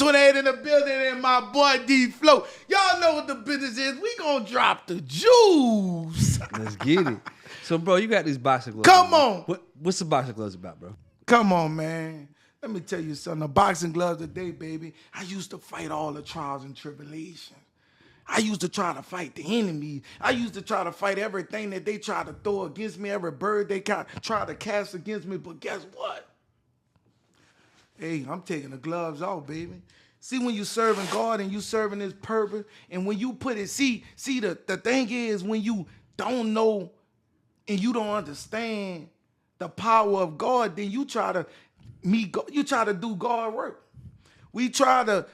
1528 in the building and my boy D Phlo. Y'all know what the business is. We gonna drop the juice. Let's get it. So, bro, you got these boxing gloves. Come on. What's the boxing gloves about, bro? Come on, man. Let me tell you something. The boxing gloves today, baby, I used to fight all the trials and tribulations. I used to try to fight the enemy. I used to try to fight everything that they try to throw against me, every bird they try to cast against me. But guess what? Hey, I'm taking the gloves off, baby. See, when you serving God and you serving His purpose, and when you put it, see the thing is, when you don't know and you don't understand the power of God, then you try to do God work. We try to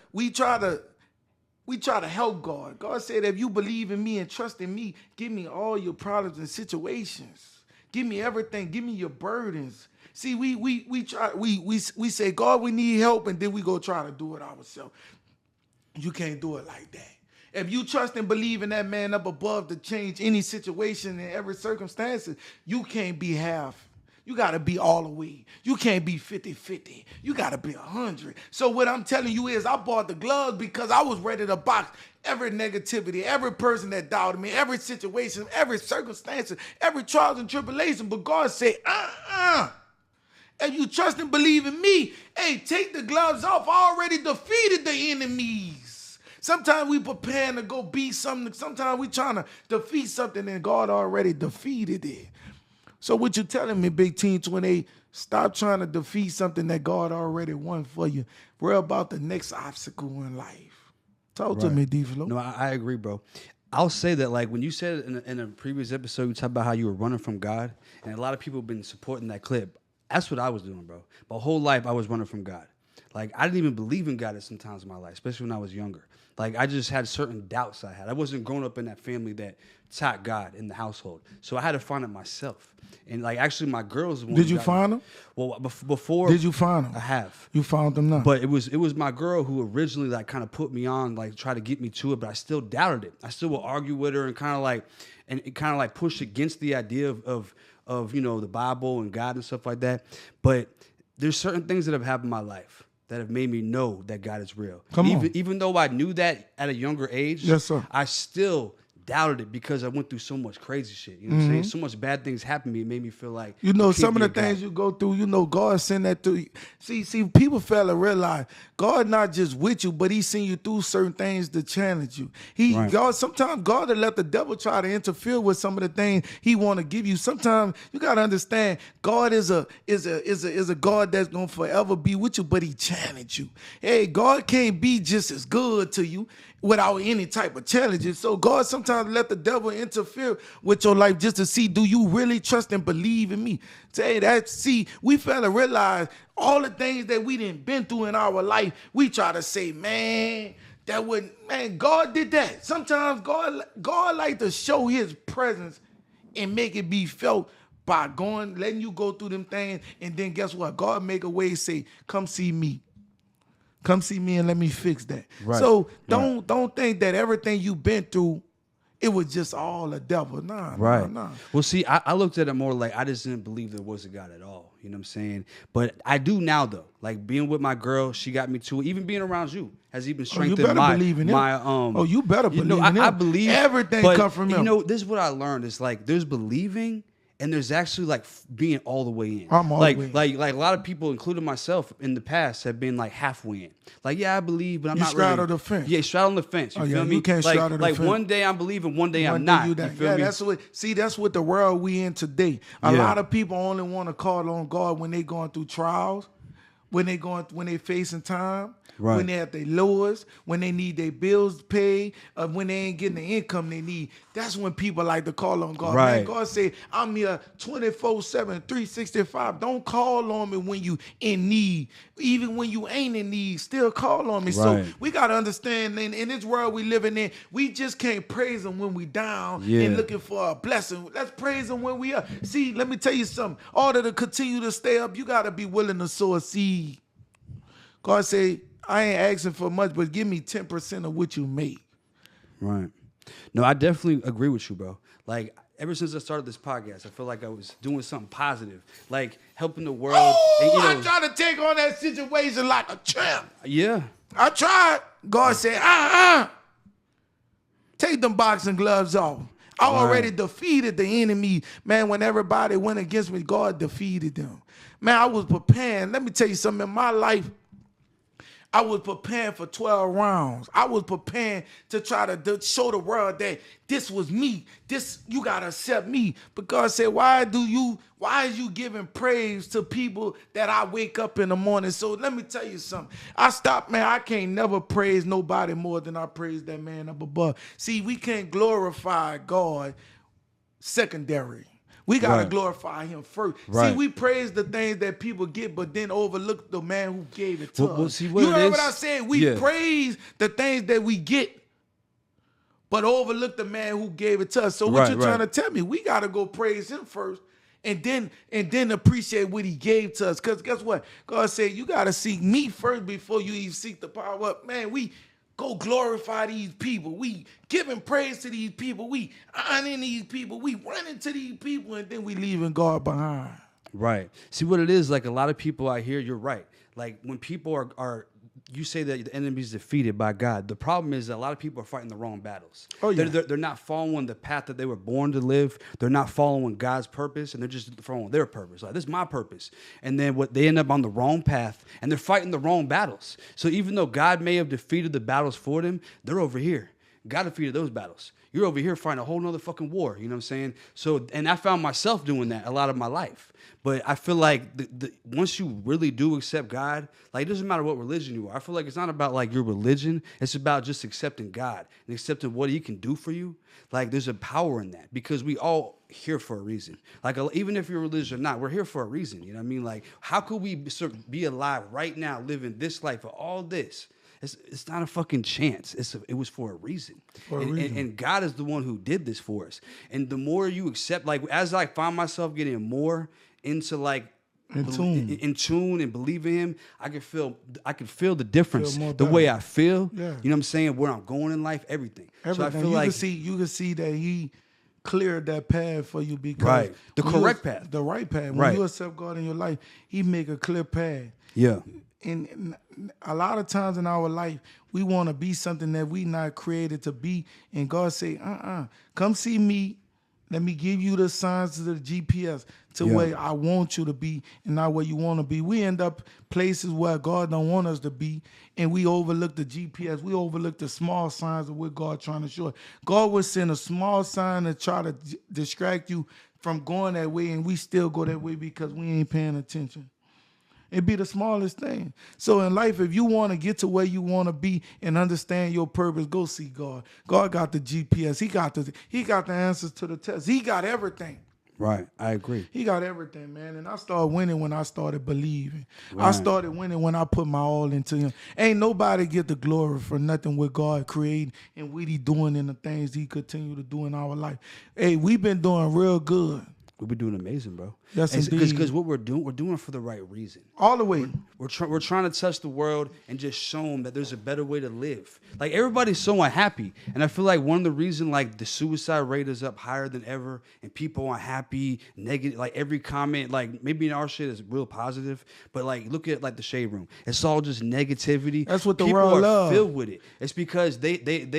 help God. God said, if you believe in me and trust in me, give me all your problems and situations. Give me everything. Give me your burdens. See, we say, God, we need help, and then we go try to do it ourselves. You can't do it like that. If you trust and believe in that man up above to change any situation in every circumstance, you can't be half. You got to be all the way. You can't be 50-50. You got to be 100. So what I'm telling you is I bought the gloves because I was ready to box every negativity, every person that doubted me, every situation, every circumstance, every trials and tribulation. But God said, if you trust and believe in me, hey, take the gloves off. I already defeated the enemies. Sometimes we preparing to go beat something. Sometimes we trying to defeat something and God already defeated it. So what you telling me, Big Team 28, stop trying to defeat something that God already won for you. Worry about the next obstacle in life. Talk to me, D Phlo. No, I agree, bro. I'll say that, like, when you said in a previous episode, you talked about how you were running from God, and a lot of people have been supporting that clip. That's what I was doing, bro. My whole life, I was running from God. Like, I didn't even believe in God at some times in my life, especially when I was younger. Like, I just had certain doubts I had. I wasn't growing up in that family that taught God in the household. So I had to find it myself. And, like, actually, my girls... Did you find them? Well, before... Did you find them? I have. You found them now? But it was my girl who originally, like, kind of put me on, like, try to get me to it, but I still doubted it. I still would argue with her and kind of like push against the idea of you know, the Bible and God and stuff like that. But there's certain things that have happened in my life that have made me know that God is real. Even though I knew that at a younger age, yes, sir, I still doubted it because I went through so much crazy shit. You know what I'm saying? So much bad things happened to me. It made me feel like, you know, some of the things you go through, you know, God sent that through. See, people fail to realize God not just with you, but He send you through certain things to challenge you. Sometimes God will let the devil try to interfere with some of the things He want to give you. Sometimes you got to understand God is a God that's gonna forever be with you, but He challenge you. Hey, God can't be just as good to you without any type of challenges. So God sometimes let the devil interfere with your life just to see, do you really trust and believe in me? We fail to realize all the things that we done been through in our life. We try to say, man, God did that. Sometimes God like to show His presence and make it be felt by letting you go through them things. And then guess what? God make a way, say, come see me. Come see me and let me fix that. Right. So don't think that everything you've been through, it was just all the devil. Nah. Well, see, I looked at it more like I just didn't believe there was a God at all. You know what I'm saying? But I do now, though. Like, being with my girl, she got me to it. Even being around you has even strengthened you better believe in him. I believe everything come from him. You know, this is what I learned. It's like there's believing, and there's actually like being all the way in. I'm all the way in. Like a lot of people, including myself in the past, have been like halfway in. Like, yeah, I believe, but I'm not really. You straddle the fence. Yeah, straddle the fence. You feel me? You can't straddle the fence. Like one day I'm believing, one day I'm not. You feel me? That's what the world we in today. A lot of people only want to call on God when they going through trials, when they facing time. Right. When they're at their lowest, when they need their bills paid, when they ain't getting the income they need. That's when people like to call on God. Right. Man, God say, I'm here 24/7, 365. Don't call on me when you in need. Even when you ain't in need, still call on me. Right. So we got to understand, in this world we living in, we just can't praise Him when we down and looking for a blessing. Let's praise Him when we up. See, let me tell you something. In order to continue to stay up, you got to be willing to sow a seed. God say, I ain't asking for much, but give me 10% of what you make. Right. No, I definitely agree with you, bro. Like, ever since I started this podcast, I feel like I was doing something positive, like helping the world. Oh, and, I try to take on that situation like a champ. Yeah. I tried. God said, take them boxing gloves off. I already defeated the enemy. Man, when everybody went against me, God defeated them. Man, I was preparing. Let me tell you something. In my life, I was preparing for 12 rounds. I was preparing to try to show the world that this was me. This, you got to accept me. But God said, why is you giving praise to people that I wake up in the morning? So let me tell you something. I stopped, man. I can't never praise nobody more than I praise that man up above. See, we can't glorify God secondary. We got to glorify him first. Right. See, we praise the things that people get, but then overlook the man who gave it to us. See what you heard is? what I said? We praise the things that we get, but overlook the man who gave it to us. So what you're trying to tell me, we got to go praise him first and then appreciate what he gave to us. Because guess what? God said, you got to seek me first before you even seek the power up. Man, we go glorify these people. We giving praise to these people. We honoring these people. We running to these people, and then we leaving God behind. Right. See what it is, like a lot of people out here, you're right. Like when people are you say that the enemy is defeated by God. The problem is that a lot of people are fighting the wrong battles. Oh, yeah. They're not following the path that they were born to live. They're not following God's purpose, and they're just following their purpose. Like, this is my purpose. And then what they end up on the wrong path, and they're fighting the wrong battles. So even though God may have defeated the battles for them, they're over here. God defeated those battles. You're over here fighting a whole nother fucking war. You know what I'm saying? So, and I found myself doing that a lot of my life. But I feel like once you really do accept God, like it doesn't matter what religion you are. I feel like it's not about like your religion. It's about just accepting God and accepting what he can do for you. Like there's a power in that because we all here for a reason. Like even if you're religious or not, we're here for a reason. You know what I mean? Like how could we be alive right now, living this life for all this? It's not a fucking chance. It was for a reason. And God is the one who did this for us. And the more you accept, like as I find myself getting more into like in tune and believe in him, I can feel the difference, the way I feel. Yeah. You know what I'm saying? Where I'm going in life, everything. So I feel you can see that he cleared that path for you because the correct path. The right path. When you accept God in your life, he make a clear path. Yeah. And a lot of times in our life, we want to be something that we not created to be. And God say, come see me. Let me give you the signs to the GPS to where I want you to be and not where you want to be. We end up places where God don't want us to be, and we overlook the GPS. We overlook the small signs of what God trying to show. God will send a small sign to try to distract you from going that way, and we still go that way because we ain't paying attention. It'd be the smallest thing. So in life, if you want to get to where you want to be and understand your purpose, go see God. God got the GPS. He got the answers to the test. He got everything. Right. I agree. He got everything, man. And I started winning when I started believing. Right. I started winning when I put my all into him. Ain't nobody get the glory for nothing with God creating and what he doing and the things he continue to do in our life. Hey, we've been doing real good. We've been doing amazing, bro. Yes, indeed. Because what we're doing it for the right reason. All the way. We're trying to touch the world and just show them that there's a better way to live. Like everybody's so unhappy, and I feel like one of the reasons like the suicide rate is up higher than ever, and people are unhappy, negative. Like every comment, like maybe in our shit is real positive, but like look at like the Shade Room. It's all just negativity. That's what the people world are love. Filled with it. It's because they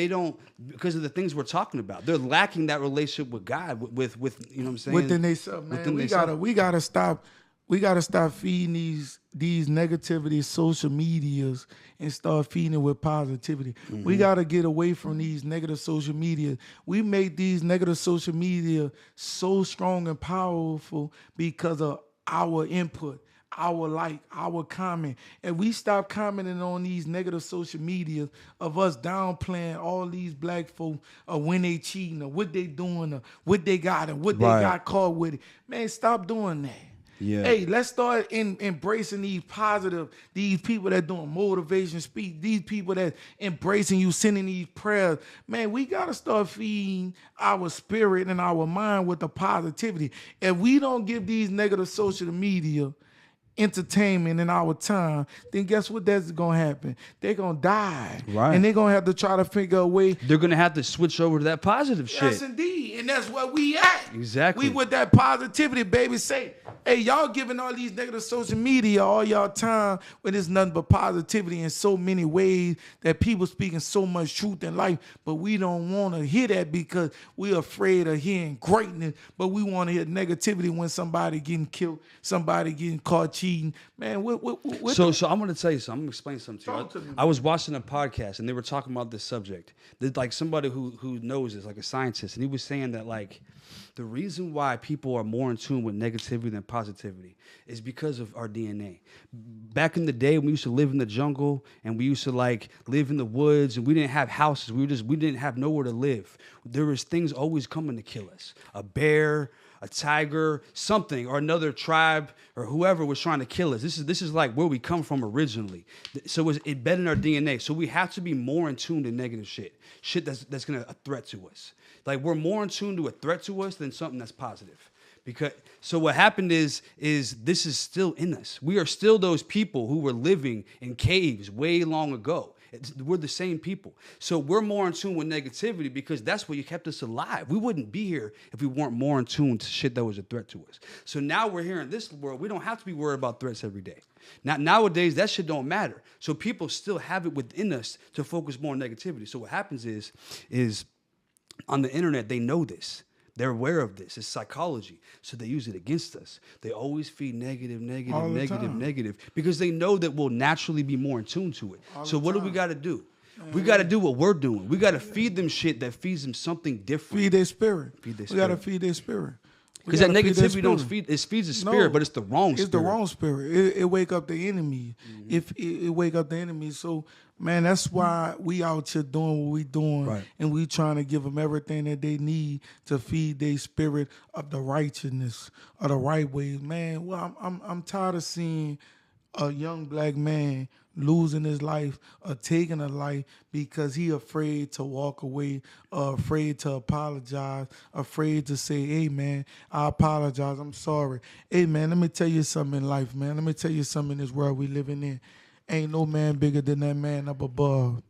don't, because of the things we're talking about. They're lacking that relationship with God, with you know what I'm saying? Within themselves, man. We gotta stop. We gotta stop feeding these negativity social medias and start feeding it with positivity. Mm-hmm. We gotta get away from these negative social media. We make these negative social media so strong and powerful because of our input, our like, our comment. And we stop commenting on these negative social media of us downplaying all these black folk when they cheating or what they doing or what they got and what they got caught with it. Man, stop doing that. Yeah. Hey, let's start embracing these people that doing motivation speak, these people that embracing you, sending these prayers. Man, we got to start feeding our spirit and our mind with the positivity. If we don't give these negative social media entertainment in our time, then guess what that's going to happen? They're going to die. Right. And they're going to have to try to figure a way. They're going to have to switch over to that positive shit. Yes, indeed. And that's where we at. Exactly. We with that positivity, baby. Say, hey, y'all giving all these negative social media all y'all time when it's nothing but positivity in so many ways that people speaking so much truth in life, but we don't want to hear that because we're afraid of hearing greatness, but we want to hear negativity when somebody getting killed, somebody getting caught cheating. Man, so I'm going to tell you something. I'm going to explain something to you. Talk to me. I was watching a podcast and they were talking about this subject. There's like somebody who knows this, like a scientist, and he was saying that like the reason why people are more in tune with negativity than positivity is because of our DNA. Back in the day, we used to live in the jungle and we used to like live in the woods and we didn't have houses. We didn't have nowhere to live. There was things always coming to kill us. A bear, a tiger, something, or another tribe, or whoever was trying to kill us. This is like where we come from originally. So it's embedded in our DNA. So we have to be more in tune to negative shit that's gonna a threat to us. Like we're more in tune to a threat to us than something that's positive. Because so what happened is this is still in us. We are still those people who were living in caves way long ago. We're the same people. So we're more in tune with negativity because that's what kept us alive. We wouldn't be here if we weren't more in tune to shit that was a threat to us. So now we're here in this world. We don't have to be worried about threats every day. Nowadays, that shit don't matter. So people still have it within us to focus more on negativity. So what happens is on the internet, they know this. They're aware of this. It's psychology. So they use it against us. They always feed negative, because they know that we'll naturally be more in tune to it. So what do we got to do? We got to do what we're doing. We got to feed them shit that feeds them something different. Feed their spirit. We got to feed their spirit. Because that negativity don't feed. It feeds the spirit, but it's the wrong spirit. It's the wrong spirit. It wake up the enemy. If it wake up the enemy, so man, that's why we out here doing what we doing, right. And we trying to give them everything that they need to feed their spirit of the righteousness, of the right ways. Man, well, I'm tired of seeing a young black man losing his life or taking a life because he afraid to walk away, afraid to apologize, afraid to say, hey, man, I apologize, I'm sorry. Hey, man, let me tell you something in life, man. Let me tell you something in this world we living in. Ain't no man bigger than that man up above.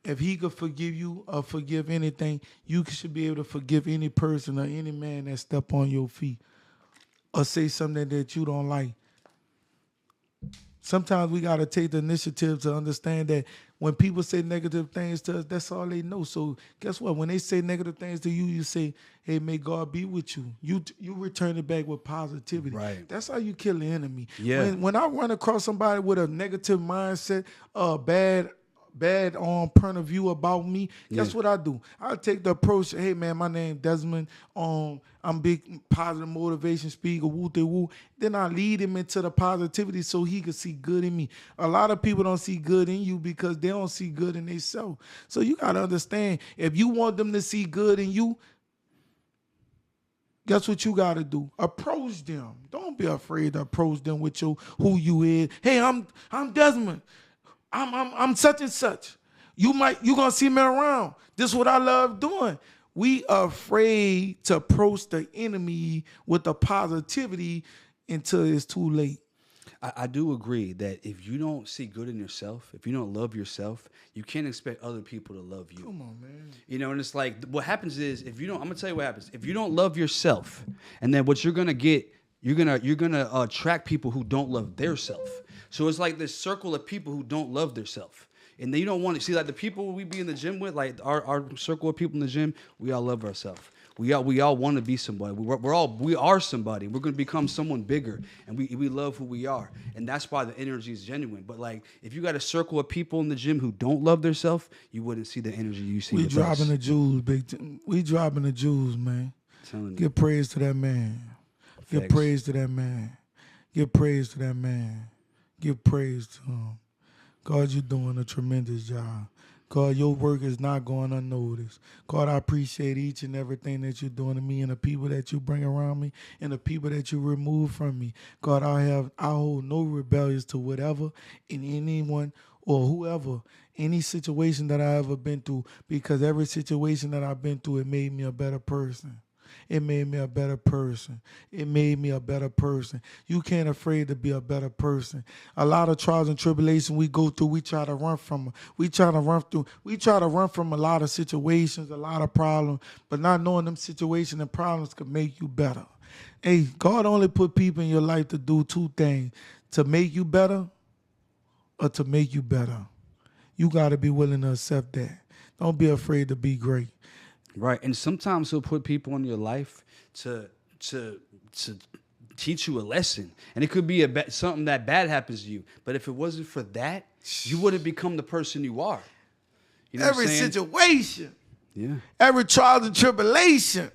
If he could forgive you or forgive anything, you should be able to forgive any person or any man that step on your feet or say something that you don't like. Sometimes we got to take the initiative to understand that when people say negative things to us, that's all they know. So guess what? When they say negative things to you, you say, hey, may God be with you. You return it back with positivity. Right. That's how you kill the enemy. Yeah. When I run across somebody with a negative mindset, bad point of view about me, guess what I do? I take the approach, hey man, my name Desmond, I'm big positive motivation speaker, woo-de-woo. Then I lead him into the positivity so he can see good in me. A lot of people don't see good in you because they don't see good in themselves. So you got to understand, if you want them to see good in you, guess what you got to do? Approach them. Don't be afraid to approach them with who you is. Hey, I'm Desmond. I'm such and such. You gonna see me around. This is what I love doing. We are afraid to approach the enemy with the positivity until it's too late. I do agree that if you don't see good in yourself, if you don't love yourself, you can't expect other people to love you. Come on, man. You know, and it's like what happens is I'm gonna tell you what happens. If you don't love yourself, and then what you're gonna get, you're gonna attract people who don't love their self. So it's like this circle of people who don't love their self. And then you don't want to see like the people we be in the gym with, like our circle of people in the gym, we all love ourselves. We all want to be somebody. We are somebody. We're going to become someone bigger, and we love who we are, and that's why the energy is genuine. But like, if you got a circle of people in the gym who don't love themselves, you wouldn't see the energy you see. We dropping the jewels, we dropping the jewels, man. Give praise to that man. Give praise to that man. Give praise to that man. Give praise to him. God, you're doing a tremendous job. God, your work is not going unnoticed. God, I appreciate each and everything that you're doing to me and the people that you bring around me and the people that you remove from me. God, I hold no rebellions to whatever and anyone or whoever, any situation that I ever been through, because every situation that I've been through, it made me a better person. It made me a better person. It made me a better person. You can't afraid to be a better person. A lot of trials and tribulations we go through, we try to run from them. We try to run from a lot of situations, a lot of problems, but not knowing them situations and problems could make you better. Hey, God only put people in your life to do two things: to make you better or to make you better. You got to be willing to accept that. Don't be afraid to be great. Right, and sometimes he'll put people in your life to teach you a lesson, and it could be something that bad happens to you. But if it wasn't for that, you wouldn't become the person you are. You know Every situation, yeah, every trial and tribulation.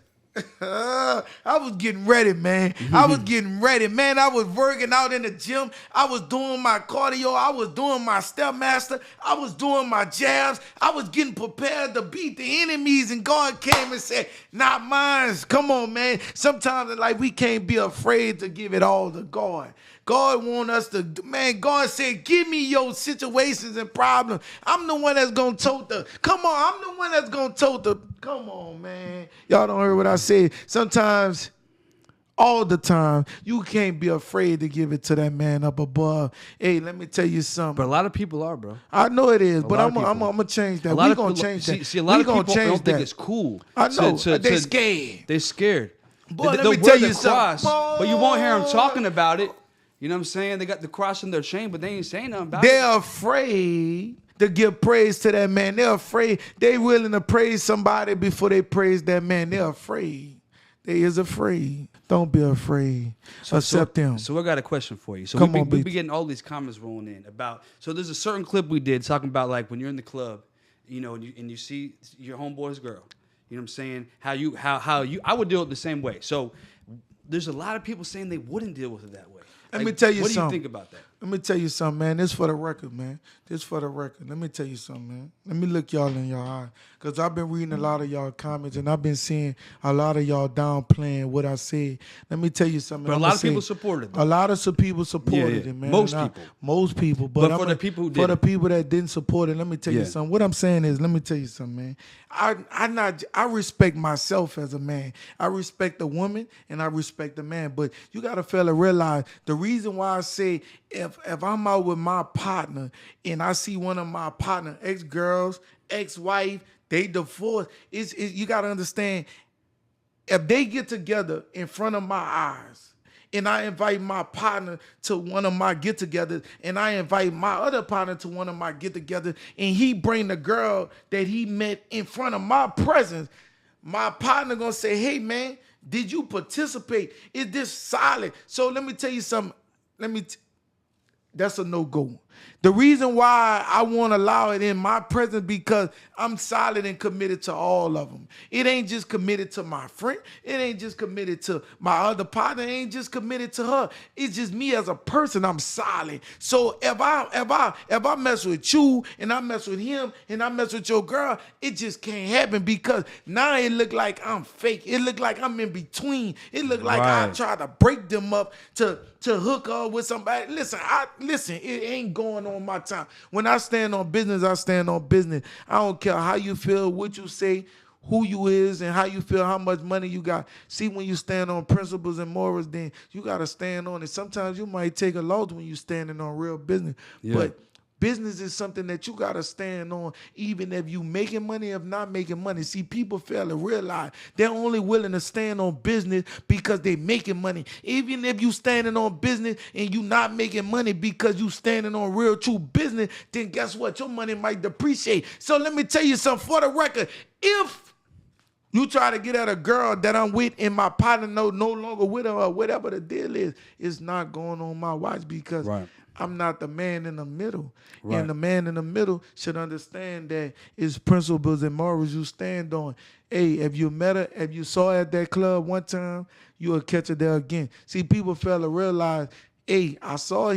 I was getting ready, man. I was getting ready, man. I was working out in the gym. I was doing my cardio. I was doing my Stepmaster. I was doing my jabs. I was getting prepared to beat the enemies. And God came and said, "Not mine." Come on, man. Sometimes in life we can't be afraid to give it all to God. God want us to, man, God said, give me your situations and problems. I'm the one that's going to tote the, come on, I'm the one that's going to tote the, come on, man. Y'all don't hear what I said. Sometimes, all the time, you can't be afraid to give it to that man up above. Hey, let me tell you something. But a lot of people are, bro. I know it is, but I'm going to change that. We're going to change that. See, a lot of people don't think it's cool. I know. They're scared. They're scared. Boy, let me tell you something. But you won't hear them talking about it. You know what I'm saying? They got the cross in their chain, but they ain't saying nothing about it. They're afraid to give praise to that man. They're afraid. They willing to praise somebody before they praise that man. They're afraid. They is afraid. Don't be afraid. Accept them. So I got a question for you. So we be getting all these comments rolling in about. So there's a certain clip we did talking about like when you're in the club, you know, and you see your homeboy's girl. You know what I'm saying? How you I would deal with it the same way. So there's a lot of people saying they wouldn't deal with it that way. Let me tell you something. What do you think about that? Let me tell you something, man. This for the record, man. This for the record. Let me tell you something, man. Let me look y'all in your eye. Because I've been reading a lot of y'all comments, and I've been seeing a lot of y'all downplaying what I said. Let me tell you something. But a lot of people supported it. A lot of people supported it, man. Most people. But for the people who did For the people that didn't support it, let me tell you something. What I'm saying is, let me tell you something, man. I respect myself as a man. I respect the woman, and I respect the man. But you got to fella realize the reason why I say if I'm out with my partner and I see one of my partner, ex-girls, ex-wife, they divorced, you got to understand, if they get together in front of my eyes and I invite my partner to one of my get-togethers and I invite my other partner to one of my get-togethers and he bring the girl that he met in front of my presence, my partner going to say, hey, man, did you participate? Is this solid? So let me tell you something. That's a no-go. The reason why I won't allow it in my presence because I'm solid and committed to all of them. It ain't just committed to my friend. It ain't just committed to my other partner. It ain't just committed to her. It's just me as a person. I'm solid. So if I mess with you and I mess with him and I mess with your girl, it just can't happen because now it look like I'm fake. It look like I'm in between. It look like I try to break them up to hook up with somebody. Listen, it ain't going on my time. When I stand on business, I stand on business. I don't care how you feel, what you say, who you is, and how you feel, how much money you got. See, when you stand on principles and morals, then you got to stand on it. Sometimes you might take a loss when you standing on real business. Yeah. But business is something that you got to stand on, even if you making money, if not making money. See, people fail to realize they're only willing to stand on business because they making money. Even if you standing on business and you not making money because you standing on real, true business, then guess what? Your money might depreciate. So let me tell you something for the record. If you try to get at a girl that I'm with and my partner no longer with her or whatever the deal is, it's not going on my watch because I'm not the man in the middle. Right. And the man in the middle should understand that it's principles and morals you stand on. Hey, if you met her, if you saw her at that club one time, you'll catch her there again. See, people fail to realize, hey, I saw her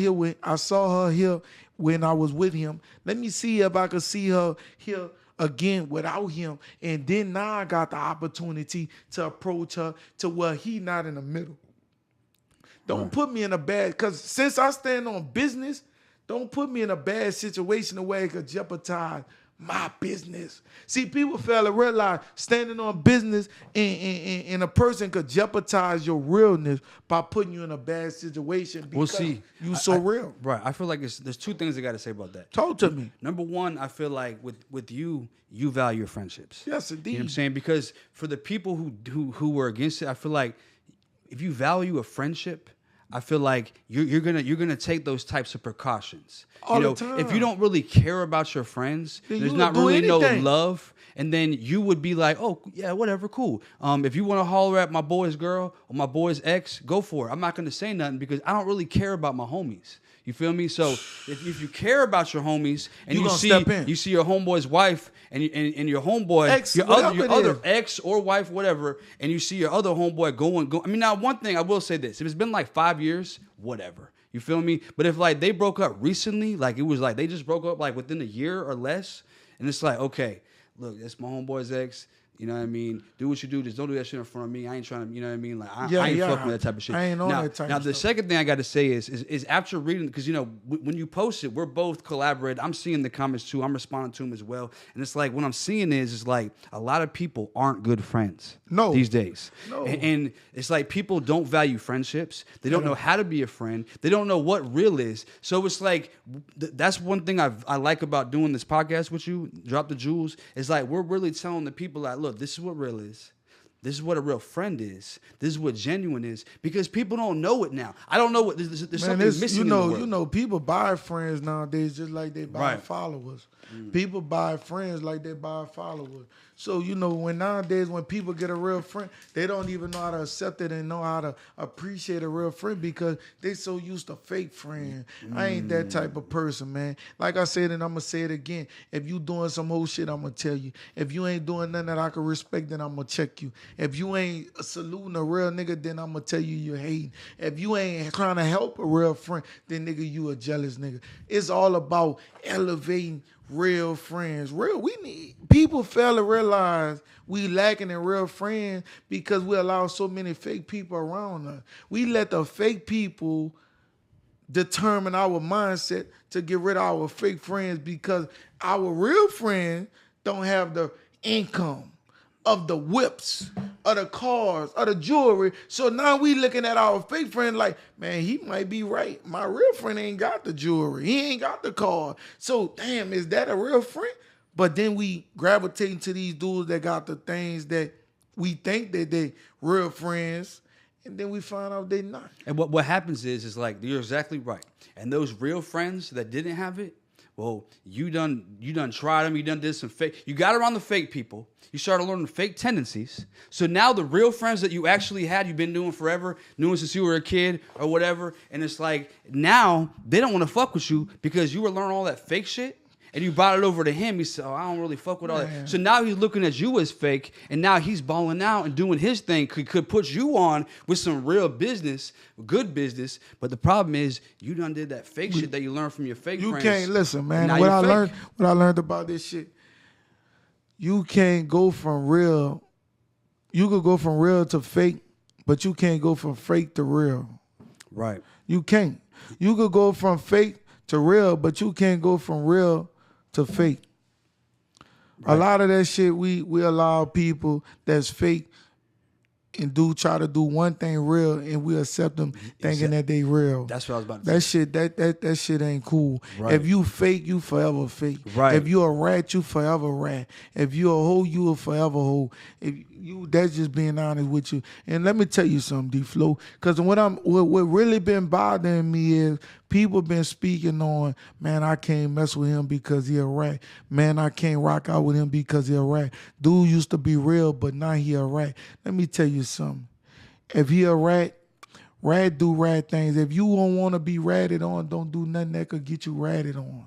here when I was with him. Let me see if I could see her here again without him. And then now I got the opportunity to approach her to where he not in the middle. Don't put me in a bad, because since I stand on business, don't put me in a bad situation where it could jeopardize my business. See, people fail to realize standing on business and a person could jeopardize your realness by putting you in a bad situation because you so real. Right. I feel like there's two things I got to say about that. Talk to me. Number one, I feel like with you value your friendships. Yes, indeed. You know what I'm saying? Because for the people who were against it, I feel like if you value a friendship, I feel like you're gonna take those types of precautions. All the time. If you don't really care about your friends, Then there's you not would do really no anything. love, and then you would be like, oh yeah, whatever, cool. If you want to holler at my boy's girl or my boy's ex, go for it. I'm not gonna say nothing because I don't really care about my homies. You feel me? So if you care about your homies and you see your homeboy's wife and your homeboy, Ex, your whatever other it is. ex or wife, whatever, and you see your other homeboy going. I mean, now one thing I will say this: if it's been like 5 years, whatever. You feel me? But if like they broke up recently, like it was like they just broke up like within a year or less, and it's like, okay, look, that's my homeboy's ex. You know what I mean? Do what you do. Just don't do that shit in front of me. I ain't trying to, you know what I mean? Like, I ain't fucking with that type of shit. I ain't on that type now, of the stuff. second thing I got to say is after reading, because, you know, when you post it, we're both collaborating. I'm seeing the comments, too. I'm responding to them as well. And it's like, what I'm seeing is like a lot of people aren't good friends these days. No. And it's like people don't value friendships. They don't know how to be a friend. They don't know what real is. So it's like, that's one thing I like about doing this podcast with you, Drop the Jewels. It's like, we're really telling the people like, look, this is what real is. This is what a real friend is. This is what genuine is. Because people don't know it now. I don't know what there's something missing in the world. You know, people buy friends nowadays just like they buy Right. followers. People buy friends like they buy followers. So, you know, nowadays when people get a real friend, they don't even know how to accept it and know how to appreciate a real friend because they so used to fake friends. I ain't that type of person, man. Like I said, and I'm going to say it again. If you doing some whole shit, I'm going to tell you. If you ain't doing nothing that I can respect, then I'm going to check you. If you ain't saluting a real nigga, then I'm going to tell you you're hating. If you ain't trying to help a real friend, then nigga, you a jealous nigga. It's all about elevating real friends. We need people fail to realize we lacking in real friends because we allow so many fake people around us. We let the fake people determine our mindset to get rid of our fake friends because our real friends don't have the income of the whips, of the cars, of the jewelry. So now we looking at our fake friend like, man, he might be right. My real friend ain't got the jewelry. He ain't got the car. So, damn, is that a real friend? But then we gravitate to these dudes that got the things that we think that they real friends, and then we find out they not. And what happens is like, you're exactly right. And those real friends that didn't have it, well, you done tried them, you done did some fake. You got around the fake people. You started learning fake tendencies. So now the real friends that you actually had, you've been doing forever, knew them since you were a kid or whatever, and it's like now they don't want to fuck with you because you were learning all that fake shit. And you brought it over to him. He said, oh, I don't really fuck with all that. So now he's looking at you as fake, and now he's balling out and doing his thing. Could put you on with some real business, good business. But the problem is, you done did that fake shit that you learned from your fake friends. You can't listen, man. Now What I learned about this shit, you can't go from real. You could go from real to fake, but you can't go from fake to real. Right. You can't. You could go from fake to real, but you can't go from real to fake. Right. A lot of that shit we allow people that's fake and try to do one thing real, and we accept them thinking that they real. That's what I was about to say. That shit ain't cool. Right. If you fake, you forever fake. Right. If you a rat, you forever rat. If you a hoe, you a forever hoe. That's just being honest with you. And let me tell you something, D Phlo, because what really been bothering me is people been speaking on, man, I can't mess with him because he a rat. Man, I can't rock out with him because he a rat. Dude used to be real, but now he a rat. Let me tell you something. If he a rat do rat things. If you don't want to be ratted on, don't do nothing that could get you ratted on.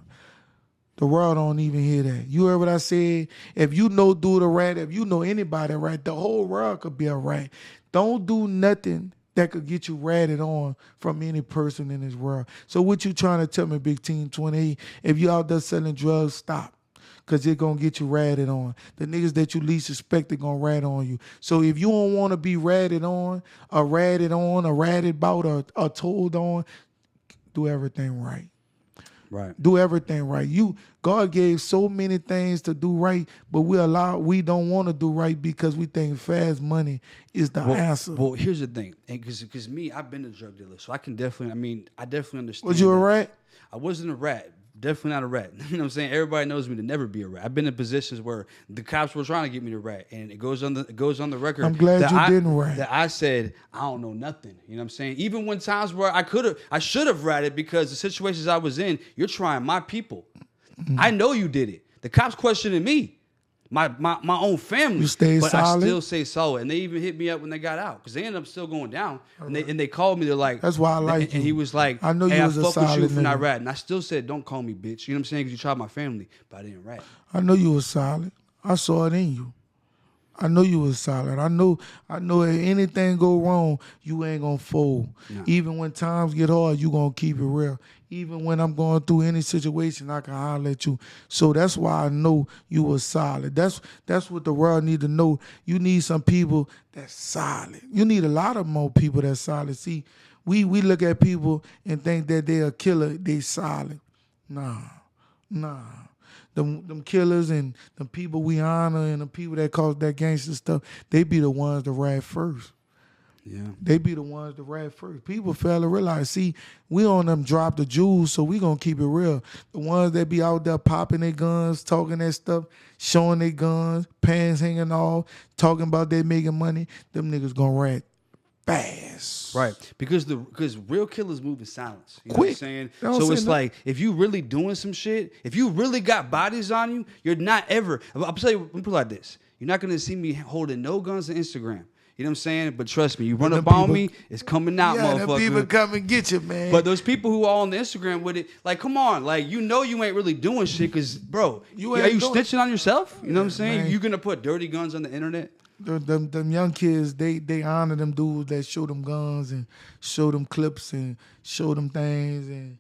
The world don't even hear that. You heard what I said? If you know dude a rat, if you know anybody a rat, the whole world could be a rat. Don't do nothing that could get you ratted on from any person in this world. So what you trying to tell me, Big Team 28? If you out there selling drugs, stop. Because they're going to get you ratted on. The niggas that you least suspect are going to rat on you. So if you don't want to be ratted on, or ratted about, or told on, do everything right. Right. Do everything right. God gave so many things to do right, but we don't want to do right because we think fast money is the answer. Well, here's the thing, and because me, I've been a drug dealer, so I definitely understand. Was you a rat? I wasn't a rat. Definitely not a rat. You know what I'm saying? Everybody knows me to never be a rat. I've been in positions where the cops were trying to get me to rat, and it goes on the record. I'm glad you didn't rat. That I said I don't know nothing. You know what I'm saying? Even when times where I should have ratted because the situations I was in, you're trying my people. Mm-hmm. I know you did it. The cops questioning me. My own family, you stayed but solid? I still stay solid, and they even hit me up when they got out because they ended up still going down, and they called me. They're like, "That's why I like you." And he was like, "I know hey, you was I a fuck solid with you for not nigga." ratting. And I still said, "Don't call me bitch." You know what I'm saying? Because you tried my family, but I didn't rat. I know you was solid. I saw it in you. I know you was solid. I know if anything go wrong, you ain't gonna fold. Nah. Even when times get hard, you gonna keep it real. Even when I'm going through any situation, I can holler at you. So that's why I know you was solid. That's what the world need to know. You need some people that's solid. You need a lot of more people that's solid. See, we look at people and think that they a killer, they solid. Nah. Them killers and the people we honor and the people that cause that gangster stuff, they be the ones to rat first. Yeah. They be the ones to rat first. People fail to realize, see, we on them drop the jewels, so we gonna keep it real. The ones that be out there popping their guns, talking that stuff, showing their guns, pants hanging off, talking about they making money, them niggas gonna rat fast. Right. Because real killers move in silence. You know Quick. what I'm saying? So it's like, if you really doing some shit, if you really got bodies on you, you're not ever, I'll tell you, let me put it like this. You're not going to see me holding no guns on Instagram. You know what I'm saying? But trust me, you run up on me, it's coming out, motherfucker. Yeah, people come and get you, man. But those people who are on the Instagram with it, like, come on. Like, you know you ain't really doing shit because, bro, are you snitching on yourself? You know what I'm saying? Man. You going to put dirty guns on the internet? Them young kids, they honor them dudes that show them guns and show them clips and show them things, and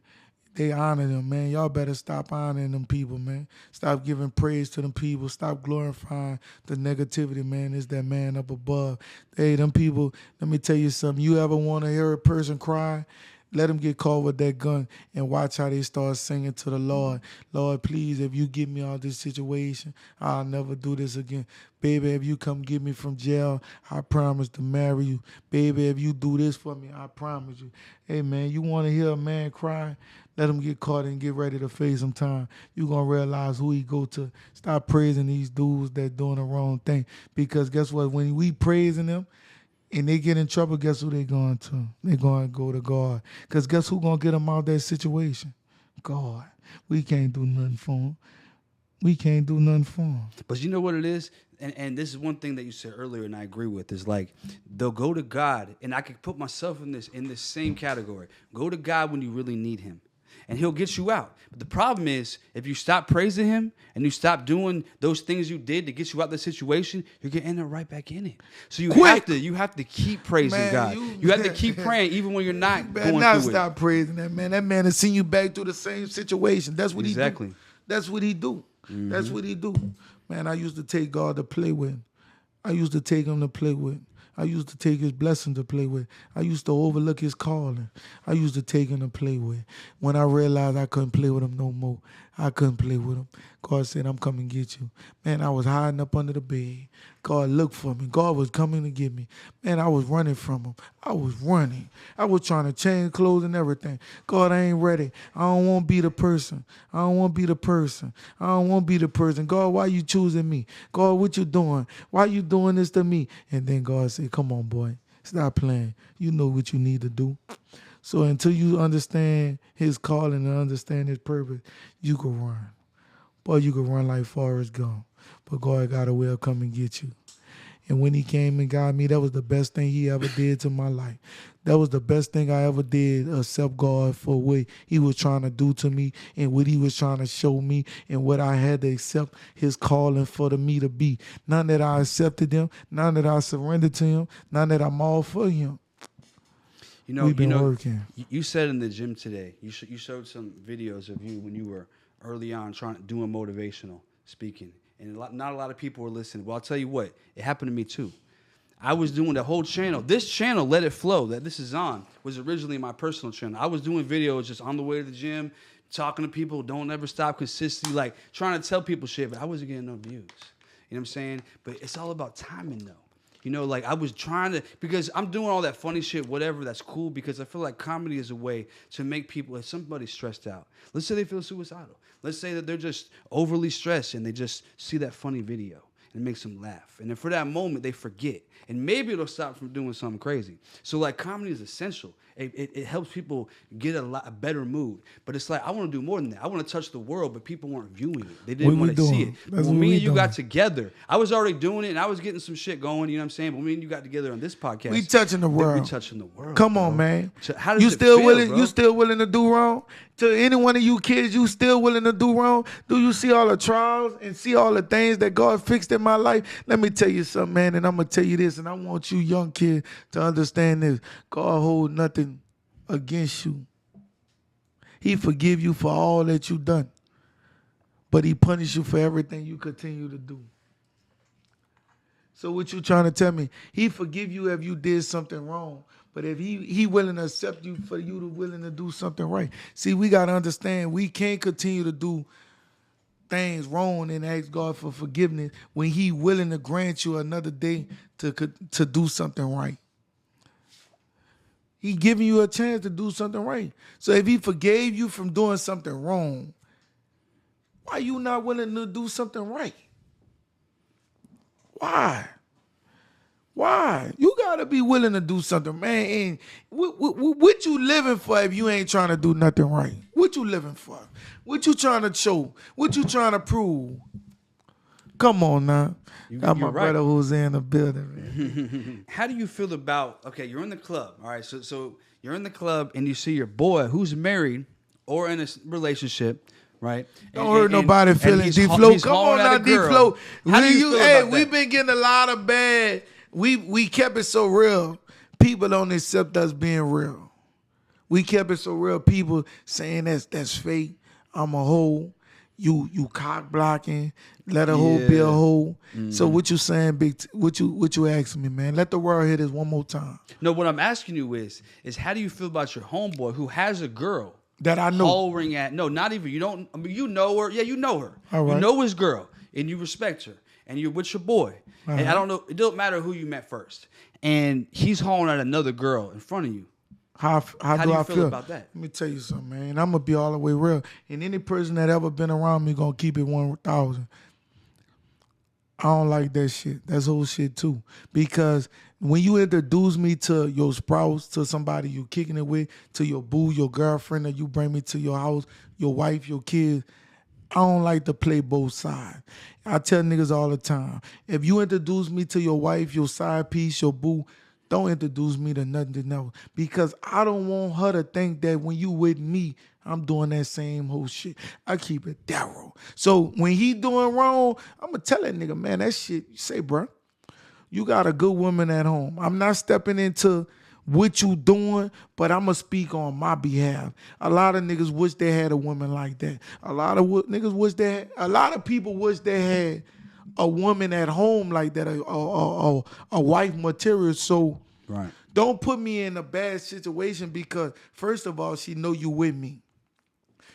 they honor them, man. Y'all better stop honoring them people, man. Stop giving praise to them people. Stop glorifying the negativity, man. It's that man up above. Hey, them people, let me tell you something. You ever want to hear a person cry? Let them get caught with that gun and watch how they start singing to the Lord. Lord, please, if you get me out of this situation, I'll never do this again. Baby, if you come get me from jail, I promise to marry you. Baby, if you do this for me, I promise you. Hey, man, you want to hear a man cry? Let him get caught and get ready to face some time. You're going to realize who he go to. Stop praising these dudes that doing the wrong thing. Because guess what? When we praising them, and they get in trouble, guess who they going to? They going to go to God. Because guess who going to get them out of that situation? God. We can't do nothing for them. We can't do nothing for them. But you know what it is? And this is one thing that you said earlier, and I agree with, is like, they'll go to God, and I could put myself in this same category. Go to God when you really need him, and he'll get you out. But the problem is, if you stop praising him and you stop doing those things you did to get you out of the situation, you're gonna end up right back in it. So you have to keep praising God. You have to keep praying even when you're not going through it. Not stop praising that man. That man has seen you back through the same situation. That's what he do. Exactly. That's what he do. Mm-hmm. That's what he do. Man, I used to take God to play with. I used to take him to play with. I used to take his blessing to play with. I used to overlook his calling. I used to take him to play with. When I realized I couldn't play with him no more, I couldn't play with him. God said, I'm coming to get you. Man, I was hiding up under the bed. God looked for me. God was coming to get me. Man, I was running from him. I was running. I was trying to change clothes and everything. God, I ain't ready. I don't want to be the person. I don't want to be the person. I don't want to be the person. God, why you choosing me? God, what you doing? Why you doing this to me? And then God said, come on, boy. Stop playing. You know what you need to do. So until you understand his calling and understand his purpose, you can run. Boy, you can run like Forrest Gump. But God got a way of come and get you. And when he came and got me, that was the best thing he ever did to my life. That was the best thing I ever did, accept God for what he was trying to do to me and what he was trying to show me and what I had to accept his calling for me to be. None that I accepted him, none that I surrendered to him, none that I'm all for him. We've been working. You said in the gym today, you showed some videos of you when you were early on doing motivational speaking. And not a lot of people were listening. Well, I'll tell you what, it happened to me too. I was doing the whole channel. This channel, Let It Phlo, that this is on, was originally my personal channel. I was doing videos just on the way to the gym, talking to people, don't ever stop consistently, like trying to tell people shit, but I wasn't getting no views. You know what I'm saying? But it's all about timing, though. You know, like I was trying to, because I'm doing all that funny shit, whatever, that's cool, because I feel like comedy is a way to make people, if somebody's stressed out, let's say they feel suicidal. Let's say that they're just overly stressed and they just see that funny video and it makes them laugh. And then for that moment, they forget. And maybe it'll stop from doing something crazy. So like comedy is essential. It helps people get a better mood. But it's like, I want to do more than that. I want to touch the world, but people weren't viewing it. They didn't want to see it. When me and you got together, I was already doing it and I was getting some shit going, you know what I'm saying? But when me and you got together on this podcast, we touching the world. We touching the world. Come on, man. How does you it still feel, willing? bro? You still willing to do wrong? To any one of you kids, you still willing to do wrong? Do you see all the trials and see all the things that God fixed in my life? Let me tell you something, man, and I'm gonna tell you this, and I want you young kids to understand this. God hold nothing against you. He forgive you for all that you done, but he punish you for everything you continue to do. So what you trying to tell me? He forgive you if you did something wrong, but if he willing to accept you for you to willing to do something right. See, we got to understand we can't continue to do things wrong and ask God for forgiveness when he willing to grant you another day to do something right. He giving you a chance to do something right. So if he forgave you from doing something wrong, why you not willing to do something right? Why? Why? You got to be willing to do something, man. And what you living for if you ain't trying to do nothing right? What you living for? What you trying to show? What you trying to prove? Come on now. Got my brother Jose in the building, man. How do you feel about, okay, you're in the club, all right? So you're in the club and you see your boy who's married or in a relationship, right? Don't hurt nobody feelings, D Phlo. Come on now, D Phlo. We've been getting a lot of bad. We kept it so real. People don't accept us being real. We kept it so real. People saying that's fake. I'm a hoe. You cock blocking. Let a hoe be a hoe. Mm-hmm. So what you saying, Big? What you asking me, man? Let the world hear this one more time. No, what I'm asking you is how do you feel about your homeboy who has a girl that I know? Hollering at not even you don't. I mean, you know her. Yeah, you know her. All right. You know his girl, and you respect her, and you're with your boy. Uh-huh. And I don't know. It don't matter who you met first, and he's hollering at another girl in front of you. How do I feel about that? Let me tell you something, man. I'm gonna be all the way real. And any person that ever been around me gonna keep it 1,000. I don't like that shit. That's whole shit too. Because when you introduce me to your spouse, to somebody you kicking it with, to your boo, your girlfriend, or you bring me to your house, your wife, your kids, I don't like to play both sides. I tell niggas all the time, if you introduce me to your wife, your side piece, your boo, don't introduce me to nothing else. Because I don't want her to think that when you with me, I'm doing that same whole shit. I keep it thorough. So when he doing wrong, I'm going to tell that nigga, man, that shit, you say, bro, you got a good woman at home. I'm not stepping into what you doing, but I'm going to speak on my behalf. A lot of niggas wish they had a woman like that. A lot of people wish they had a woman at home like that, a wife material. So right. Don't put me in a bad situation because, first of all, she know you with me.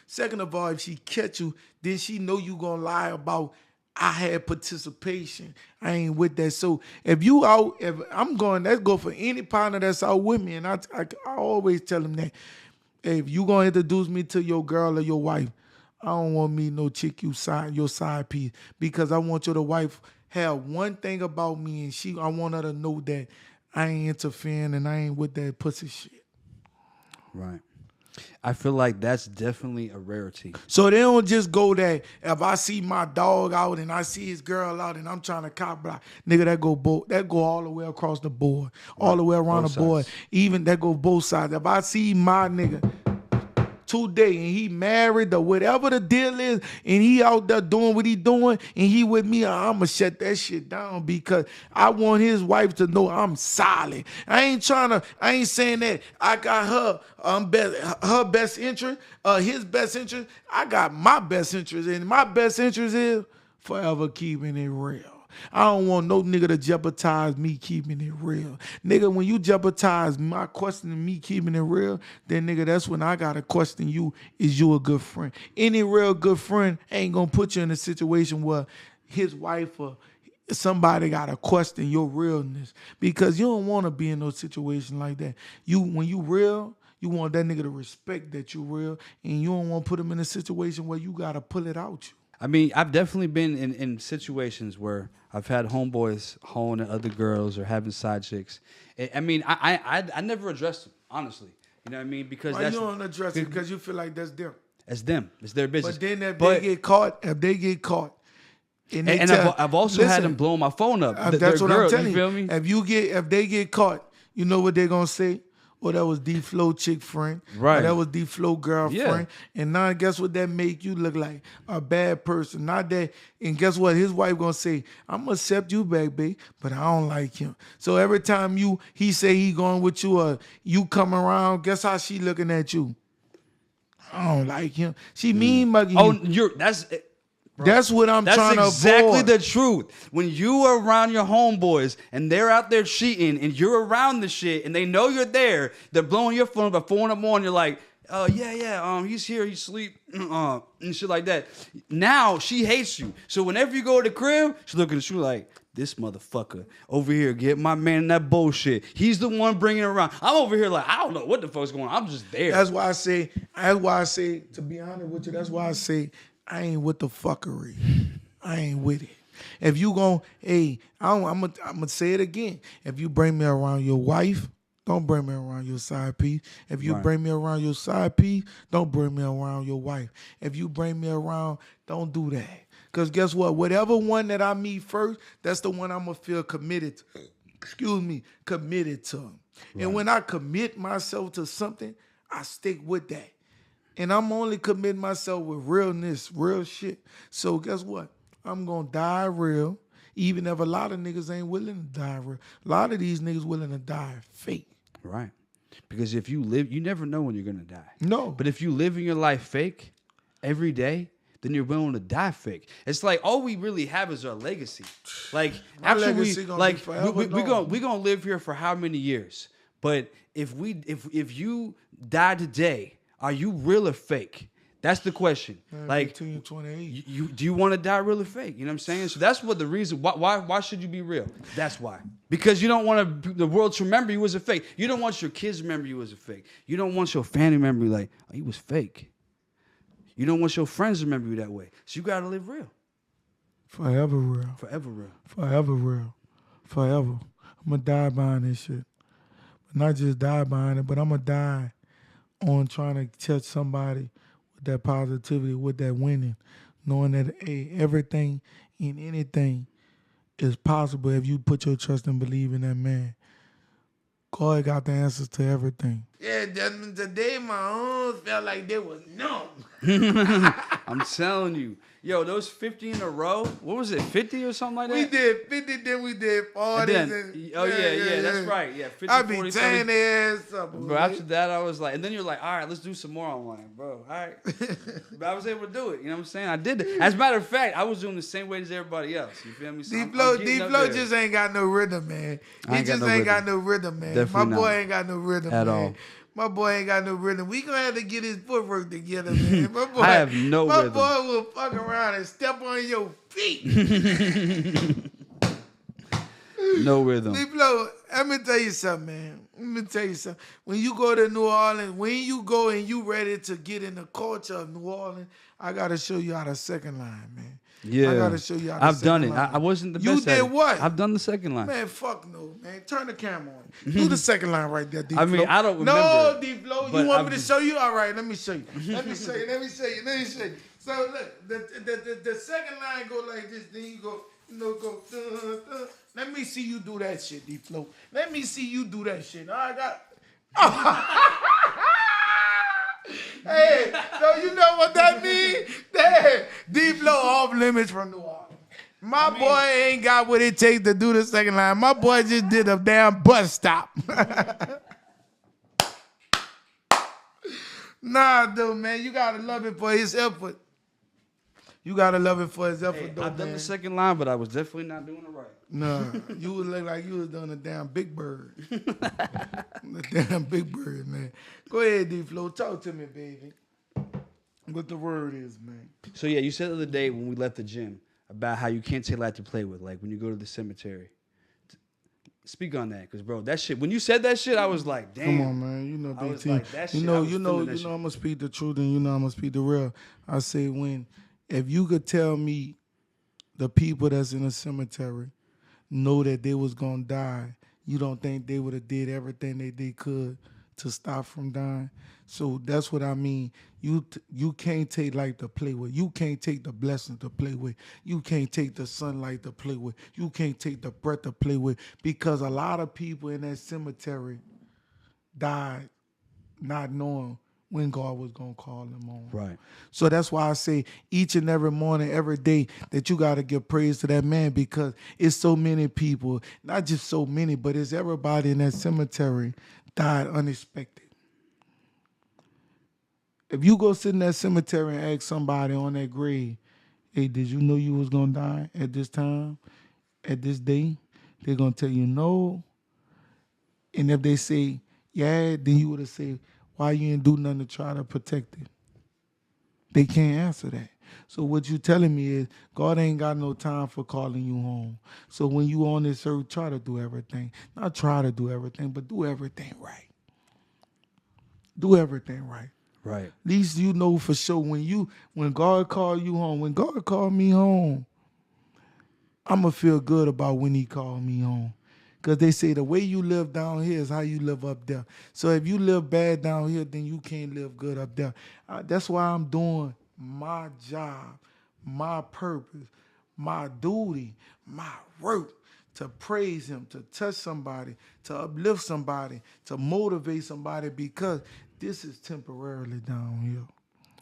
Second of all, if she catch you, then she know you gonna lie about I had participation. I ain't with that. So if you out, if I'm going, let's go for any partner that's out with me. And I always tell them that, hey, if you gonna introduce me to your girl or your wife, I don't want me no chick your side piece, because I want your wife have one thing about me, and I want her to know that I ain't interfering and I ain't with that pussy shit. Right. I feel like that's definitely a rarity. So they don't just go that if I see my dog out and I see his girl out and I'm trying to cop block, nigga, that go all the way across the board, all the way around the board. Even that go both sides. If I see my nigga today and he married or whatever the deal is and he out there doing what he doing and he with me, I'ma shut that shit down because I want his wife to know I'm solid. I ain't saying that I got her best interest, his best interest. I got my best interest, and my best interest is forever keeping it real. I don't want no nigga to jeopardize me keeping it real. Nigga, when you jeopardize my questioning me keeping it real, then nigga, that's when I gotta question you, is you a good friend? Any real good friend ain't gonna put you in a situation where his wife or somebody gotta question your realness, because you don't want to be in no situation like that. When you real, you want that nigga to respect that you real, and you don't want to put him in a situation where you gotta pull it out you. I mean, I've definitely been in situations where I've had homeboys hoeing at other girls or having side chicks. I mean, I never addressed them, honestly. You know what I mean? Because Why you don't address it? Because you feel like that's them. It's them. It's their business. But then if they get caught, and I've also had them blowing my phone up. That's what I'm telling you. Feel me? If they get caught, you know what they're gonna say? Well, that was D Phlo chick friend. Right. Or that was D Phlo girlfriend. Yeah. And now guess what that make you look like? A bad person. Not that. And guess what? His wife gonna say, I'm gonna accept you back, babe, but I don't like him. So every time he say he going with you or you come around, guess how she looking at you? I don't like him. She mean mugging you. That's what I'm trying to avoid. That's exactly the truth. When you are around your homeboys and they're out there cheating and you're around the shit and they know you're there, they're blowing your phone up at 4 a.m. You're like, he's here, he's asleep, and shit like that. Now she hates you. So whenever you go to the crib, she's looking at you like, this motherfucker over here, get my man in that bullshit. He's the one bringing it around. I'm over here like, I don't know what the fuck's going on. I'm just there. That's why I say, to be honest with you, that's why I say, I ain't with the fuckery. I ain't with it. If you gon', I'm gonna say it again. If you bring me around your wife, don't bring me around your side piece. If you bring me around your side piece, don't bring me around your wife. If you bring me around, don't do that. Because guess what? Whatever one that I meet first, that's the one I'm gonna feel committed to. Committed to. Right. And when I commit myself to something, I stick with that. And I'm only committing myself with realness, real shit. So guess what? I'm going to die real, even if a lot of niggas ain't willing to die real. A lot of these niggas willing to die fake. Right. Because if you live, you never know when you're going to die. No. But if you live in your life fake every day, then you're willing to die fake. It's like all we really have is our legacy. Like after we're gonna live here for how many years? But if you die today, are you real or fake? That's the question. Man, like, 28. Do you want to die real or fake? You know what I'm saying? So that's what the reason. Why should you be real? That's why. Because you don't want the world to remember you as a fake. You don't want your kids to remember you as a fake. You don't want your family to remember you like, oh, he was fake. You don't want your friends to remember you that way. So you gotta live real. Forever real. Forever real. Forever real. Forever. I'm gonna die behind this shit. But not just die behind it, but I'm gonna die on trying to touch somebody with that positivity, with that winning, knowing that everything and anything is possible if you put your trust and believe in that man. God got the answers to everything. Yeah, Desmond, today my arms felt like they was numb. I'm telling you. Yo, those 50 in a row, what was it, 50 or something like that? We did 50, then we did 40. Yeah, that's right. Yeah, 50, I be 40, tearing their ass up. Bro, after that, I was like, and then you're like, all right, let's do some more. I'm like, bro, all right. But I was able to do it. You know what I'm saying? I did it. As a matter of fact, I was doing the same way as everybody else. You feel me? So D Phlo just ain't got no rhythm, man. He just ain't got no rhythm, man. Definitely My boy ain't got no rhythm, at man. all. My boy ain't got no rhythm. We gonna have to get his footwork together, man. My boy, I have no rhythm. My boy will fuck around and step on your feet. No rhythm. D Phlo, let me tell you something, man. Let me tell you something. When you go to New Orleans, when you go and you ready to get in the culture of New Orleans, I gotta show you how the second line, man. Yeah, I gotta show you how the I've done second it. line. I wasn't the best. You did what? I've done the second line. Man, fuck no, man. Turn the camera on. Do the second line right there, D Phlo. I mean, I don't remember. No, D Phlo. You want me to show you? All right, let me show you. Let me show you. So look, the second line go like this. Then you go, go. Let me see you do that shit, D Phlo. Let me see you do that shit. I got. Hey, so you know what that means? D Phlo off limits from New Orleans. My boy ain't got what it takes to do the second line. My boy just did a damn bus stop. Nah, dude, man, you gotta love it for his effort. You gotta love it for its effort, Hey, though, I've done man. the second line, but I was definitely not doing it right. Nah, you would look like you was doing a damn Big Bird. The damn Big Bird, man. Go ahead, D Phlo. Talk to me, baby. What the word is, man. So yeah, you said the other day when we left the gym about how you can't take light to play with, like when you go to the cemetery. Speak on that, cause bro, that shit. When you said that shit, I was like, damn. Come on, man. You know, I was BT. like, that shit. I'm gonna speak the truth, and I'm gonna speak the real. I say if you could tell me the people that's in the cemetery know that they was gonna die, you don't think they would have did everything they could to stop from dying? So that's what I mean. You can't take life to play with. You can't take the blessing to play with. You can't take the sunlight to play with. You can't take the breath to play with, because a lot of people in that cemetery died not knowing when God was going to call them on. Right. So that's why I say each and every morning, every day, that you got to give praise to that man, because it's so many people, not just so many, but it's everybody in that cemetery died unexpected. If you go sit in that cemetery and ask somebody on that grave, hey, did you know you was going to die at this time, at this day? They're going to tell you no. And if they say, yeah, then you would have said, why you didn't do nothing to try to protect it? They can't answer that. So what you telling me is God ain't got no time for calling you home. So when you on this earth, try to do everything. Not try to do everything, but do everything right. Do everything right. Right. At least you know for sure when God called you home, when God called me home, I'm going to feel good about when he called me home. Because they say the way you live down here is how you live up there. So if you live bad down here, then you can't live good up there. That's why I'm doing my job, my purpose, my duty, my work, to praise him, to touch somebody, to uplift somebody, to motivate somebody, because this is temporarily down here.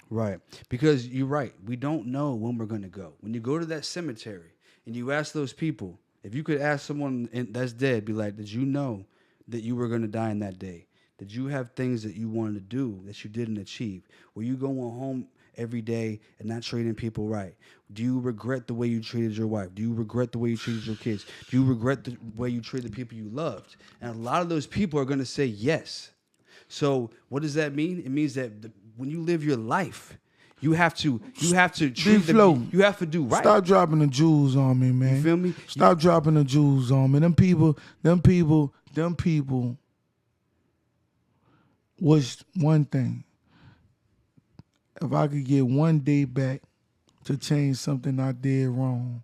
Right. Because you're right. We don't know when we're going to go. When you go to that cemetery and you ask those people, if you could ask someone that's dead, be like, did you know that you were going to die in that day? Did you have things that you wanted to do that you didn't achieve? Were you going home every day and not treating people right? Do you regret the way you treated your wife? Do you regret the way you treated your kids? Do you regret the way you treated the people you loved? And a lot of those people are going to say yes. So what does that mean? It means that when you live your life, you have to treat you have to do right. Stop dropping the jewels on me, man. You feel me? Stop dropping the jewels on me. Them people was one thing. If I could get one day back to change something I did wrong,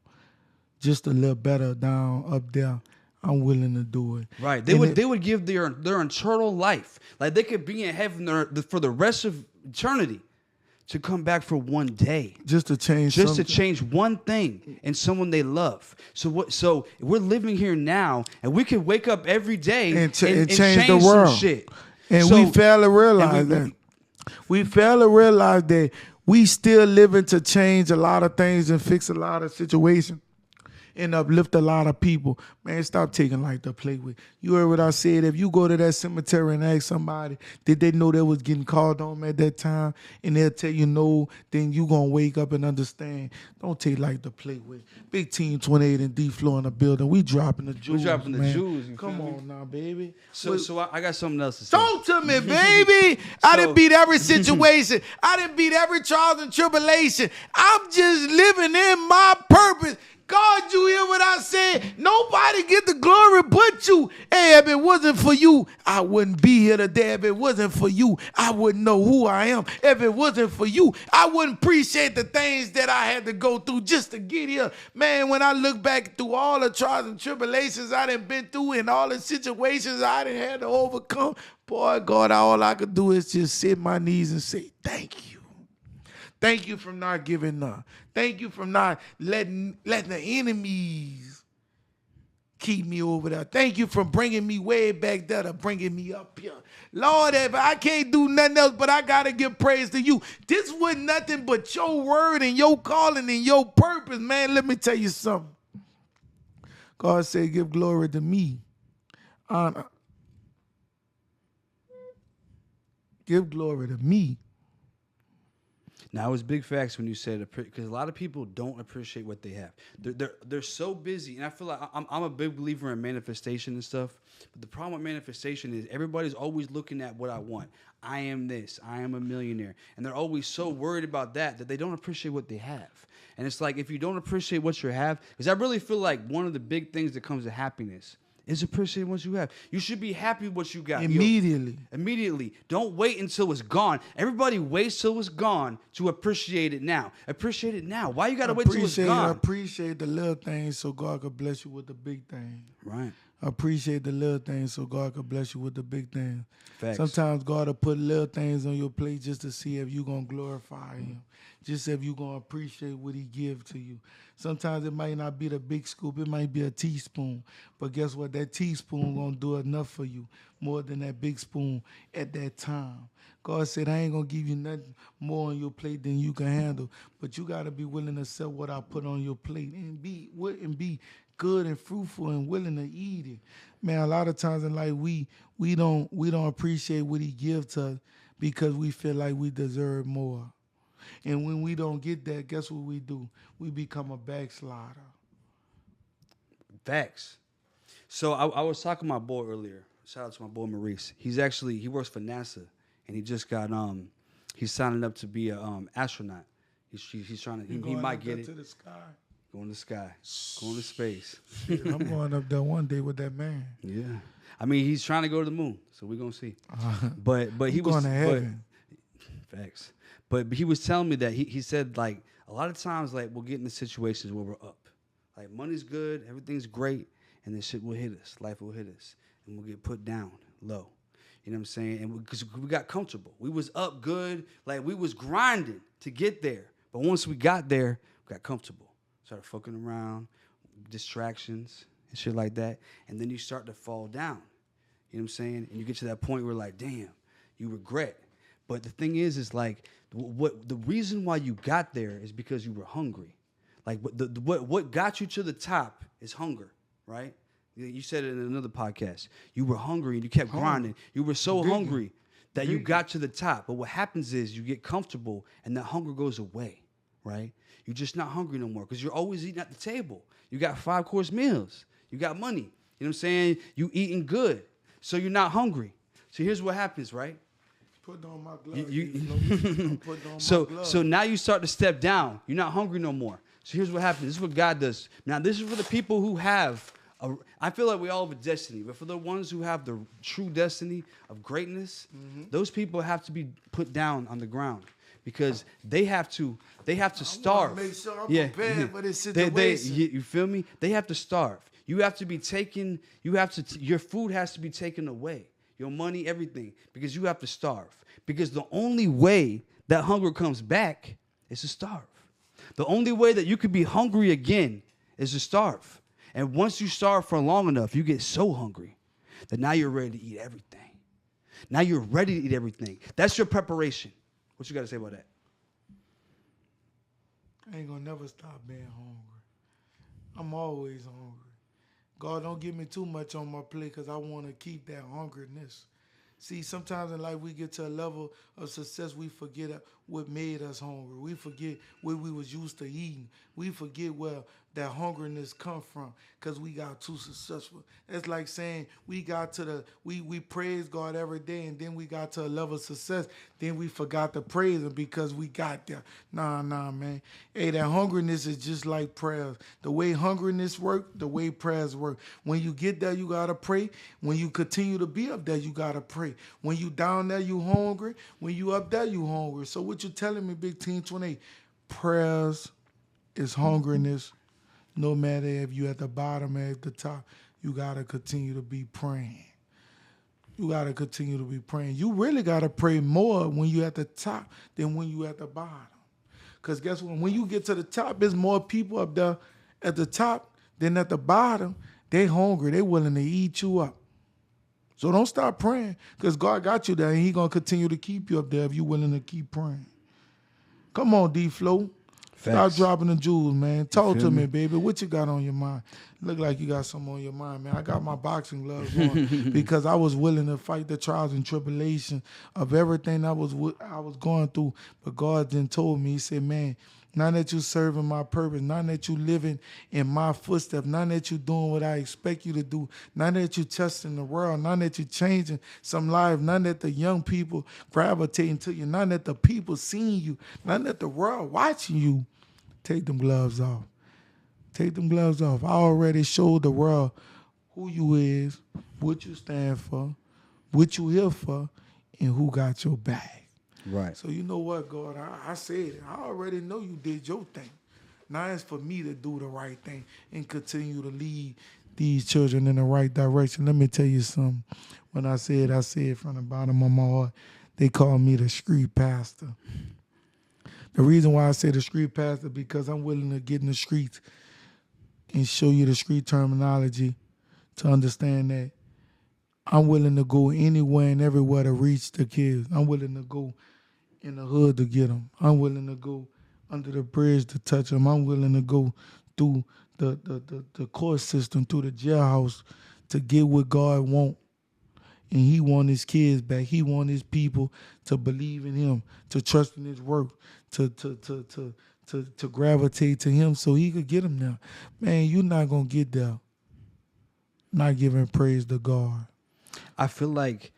just a little better down up there, I'm willing to do it. Right. They would give their eternal life. Like they could be in heaven for the rest of eternity to come back for one day. Just to change to change one thing in someone they love. So we're living here now, and we can wake up every day and change the world. Some shit. And we fail to realize that. We fail to realize that we still living to change a lot of things and fix a lot of situations and uplift a lot of people. Man, stop taking life to play with. You heard what I said. If you go to that cemetery and ask somebody, did they know they was getting called on at that time? And they'll tell you no, then you going to wake up and understand. Don't take life to play with. Big Team 28 and D Phlo in the building. We dropping the jewels, man. Come on now, baby. So I got something else to say. Talk to me, baby. I done beat every situation. I done beat every trials and tribulation. I'm just living in my purpose. God, you hear what I said? Nobody get the glory but you. Hey, if it wasn't for you, I wouldn't be here today. If it wasn't for you, I wouldn't know who I am. If it wasn't for you, I wouldn't appreciate the things that I had to go through just to get here. Man, when I look back through all the trials and tribulations I done been through and all the situations I done had to overcome, boy, God, all I could do is just sit my knees and say, thank you. Thank you for not giving up. Thank you for not letting the enemies keep me over there. Thank you for bringing me way back there to bringing me up here. Lord, if I can't do nothing else, but I got to give praise to you. This was nothing but your word and your calling and your purpose, man. Let me tell you something. God said, give glory to me. Honor. Give glory to me. Now, it was big facts when you said, because a lot of people don't appreciate what they have. They're so busy, and I feel like I'm a big believer in manifestation and stuff. But the problem with manifestation is everybody's always looking at what I want. I am this. I am a millionaire, and they're always so worried about that they don't appreciate what they have. And it's like if you don't appreciate what you have, because I really feel like one of the big things that comes to happiness is appreciating what you have. You should be happy with what you got. Immediately. Immediately. Don't wait until it's gone. Everybody waits till it's gone to appreciate it now. Appreciate it now. Why you got to wait till it's gone? Appreciate the little things so God could bless you with the big things. Right. Appreciate the little things so God could bless you with the big things. Facts. Sometimes God will put little things on your plate just to see if you're going to glorify him. Just if you're going to appreciate what he gives to you. Sometimes it might not be the big scoop. It might be a teaspoon. But guess what? That teaspoon going to do enough for you more than that big spoon at that time. God said, I ain't going to give you nothing more on your plate than you can handle. But you got to be willing to accept what I put on your plate and be good and fruitful and willing to eat it. Man, a lot of times in life we don't appreciate what he gives to us because we feel like we deserve more. And when we don't get that, guess what we do? We become a backslider. Facts. So I was talking to my boy earlier. Shout out to my boy Maurice. He works for NASA, and he just got he's signing up to be a astronaut. He's trying to. He might get it. To the sky. Going to the sky. Going to space. Shit, I'm going up there one day with that man. Yeah. I mean, he's trying to go to the moon, so we're gonna see. But he was going to heaven. Facts. But he was telling me that he said, like, a lot of times, like, we'll get into situations where we're up. Like, money's good, everything's great, and then shit will hit us. Life will hit us, and we'll get put down low. You know what I'm saying? And because we got comfortable. We was up good. Like, we was grinding to get there. But once we got there, we got comfortable. Started fucking around, distractions, and shit like that. And then you start to fall down. You know what I'm saying? And you get to that point where, like, damn, you regret. But the thing is like, what the reason why you got there is because you were hungry. Like, what got you to the top is hunger, right? You said it in another podcast. You were hungry and you kept grinding. You were so hungry that you got to the top. But what happens is you get comfortable and that hunger goes away, right? You're just not hungry no more because you're always eating at the table. You got 5-course meals. You got money. You know what I'm saying? You eating good. So you're not hungry. So here's what happens, right? Put on my gloves. So now you start to step down. You're not hungry no more. So here's what happens. This is what God does. Now, this is for the people who have I feel like we all have a destiny, but for the ones who have the true destiny of greatness, those people have to be put down on the ground because they have to starve. Make sure I'm prepared for this situation. You feel me? They have to starve. You have to be taken. Your food has to be taken away. Your money, everything, because you have to starve. Because the only way that hunger comes back is to starve. The only way that you could be hungry again is to starve. And once you starve for long enough, you get so hungry that now you're ready to eat everything. Now you're ready to eat everything. That's your preparation. What you got to say about that? I ain't going to never stop being hungry. I'm always hungry. God, don't give me too much on my plate because I want to keep that hungriness. See, sometimes in life we get to a level of success, we forget what made us hungry. We forget what we was used to eating. We forget where that hungriness come from because we got too successful. It's like saying we got to we praise God every day and then we got to a level of success. Then we forgot to praise him because we got there. Nah, man. Hey, that hungriness is just like prayers. The way hungriness work, the way prayers work. When you get there, you got to pray. When you continue to be up there, you got to pray. When you down there, you hungry. When you up there, you hungry. So what you telling me, Big Team 28? Prayers is hungriness. No matter if you at the bottom or at the top, you got to continue to be praying. You got to continue to be praying. You really got to pray more when you at the top than when you at the bottom. Because guess what? When you get to the top, there's more people up there at the top than at the bottom. They hungry. They willing to eat you up. So don't stop praying because God got you there and he going to continue to keep you up there if you're willing to keep praying. Come on, D Phlo. Stop dropping the jewels, man. Talk to me, baby. What you got on your mind? Look like you got something on your mind, man. I got my boxing gloves on because I was willing to fight the trials and tribulations of everything I was going through. But God then told me, he said, man, now that you serving my purpose, now that you living in my footsteps, now that you doing what I expect you to do, now that you testing the world, now that you changing some lives, now that the young people gravitating to you, now that the people seeing you, now that the world watching you, take them gloves off. Take them gloves off. I already showed the world who you is, what you stand for, what you here for, and who got your back. Right. So you know what, God, I said it. I already know you did your thing. Now it's for me to do the right thing and continue to lead these children in the right direction. Let me tell you something. When I said from the bottom of my heart, they call me the street pastor. The reason why I say the street pastor, because I'm willing to get in the streets and show you the street terminology to understand that I'm willing to go anywhere and everywhere to reach the kids. I'm willing to go in the hood to get them. I'm willing to go under the bridge to touch them. I'm willing to go through the court system, through the jailhouse to get what God wants. And he want his kids back. He want his people to believe in him, to trust in his work, to gravitate to him so he could get them there. Man, you're not going to get there not giving praise to God. I feel like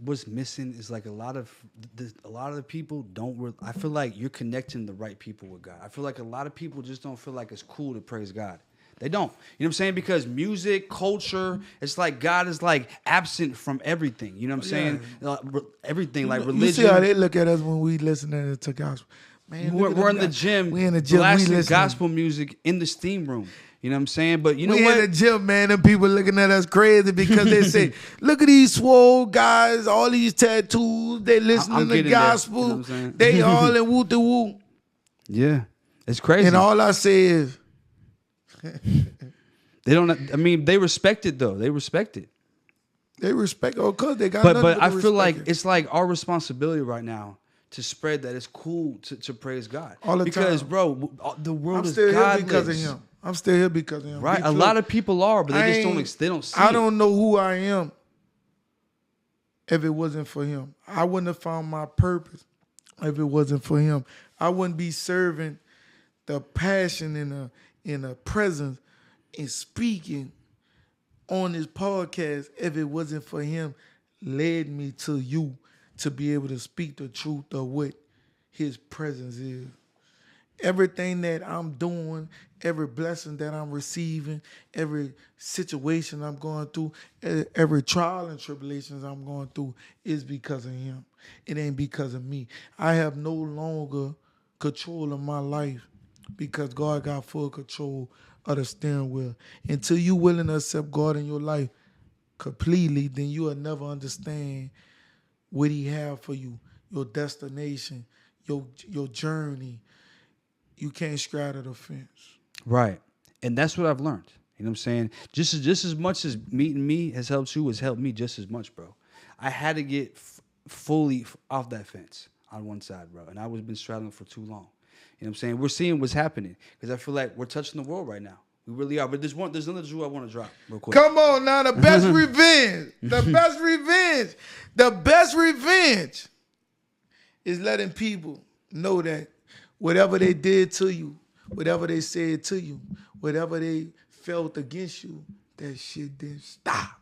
what's missing is like a lot of the people don't. I feel like you're connecting the right people with God. I feel like a lot of people just don't feel like it's cool to praise God. They don't. You know what I'm saying? Because music, culture, it's like God is like absent from everything. You know what I'm saying? Everything, like religion. You see how they look at us when we listening to gospel. Man, we're in the gym. We in the gym. Blasting gospel music in the steam room. You know what I'm saying? But you know what? We in the gym, man. Them people looking at us crazy because they say, look at these swole guys, all these tattoos. They listening to gospel. You know they all in woo to woo. Yeah. It's crazy. And all I say is, they don't. I mean, they respect it though. They respect it. They respect it because they got. But I feel like it's like our responsibility right now to spread that it's cool to praise God all the because, time. Bro, the world is still godless. Here because of him. I'm still here because of him. Right, a lot of people are, but they don't see. I don't know who I am if it wasn't for him. I wouldn't have found my purpose if it wasn't for him. I wouldn't be serving the passion in a presence and speaking on this podcast if it wasn't for him led me to you to be able to speak the truth of what his presence is. Everything that I'm doing, every blessing that I'm receiving, every situation I'm going through, every trial and tribulations I'm going through is because of him. It ain't because of me. I have no longer control of my life because God got full control of the steering wheel. Until you willing to accept God in your life completely, then you will never understand what he have for you, your destination, your journey. You can't straddle the fence. Right. And that's what I've learned. You know what I'm saying? Just as much as meeting me has helped you, has helped me just as much, bro. I had to get fully off that fence on one side, bro. And I was been straddling for too long. You know what I'm saying? We're seeing what's happening because I feel like we're touching the world right now. We really are. But there's another jewel I want to drop real quick. Come on now, the best revenge. The best revenge. The best revenge is letting people know that whatever they did to you, whatever they said to you, whatever they felt against you, that shit didn't stop.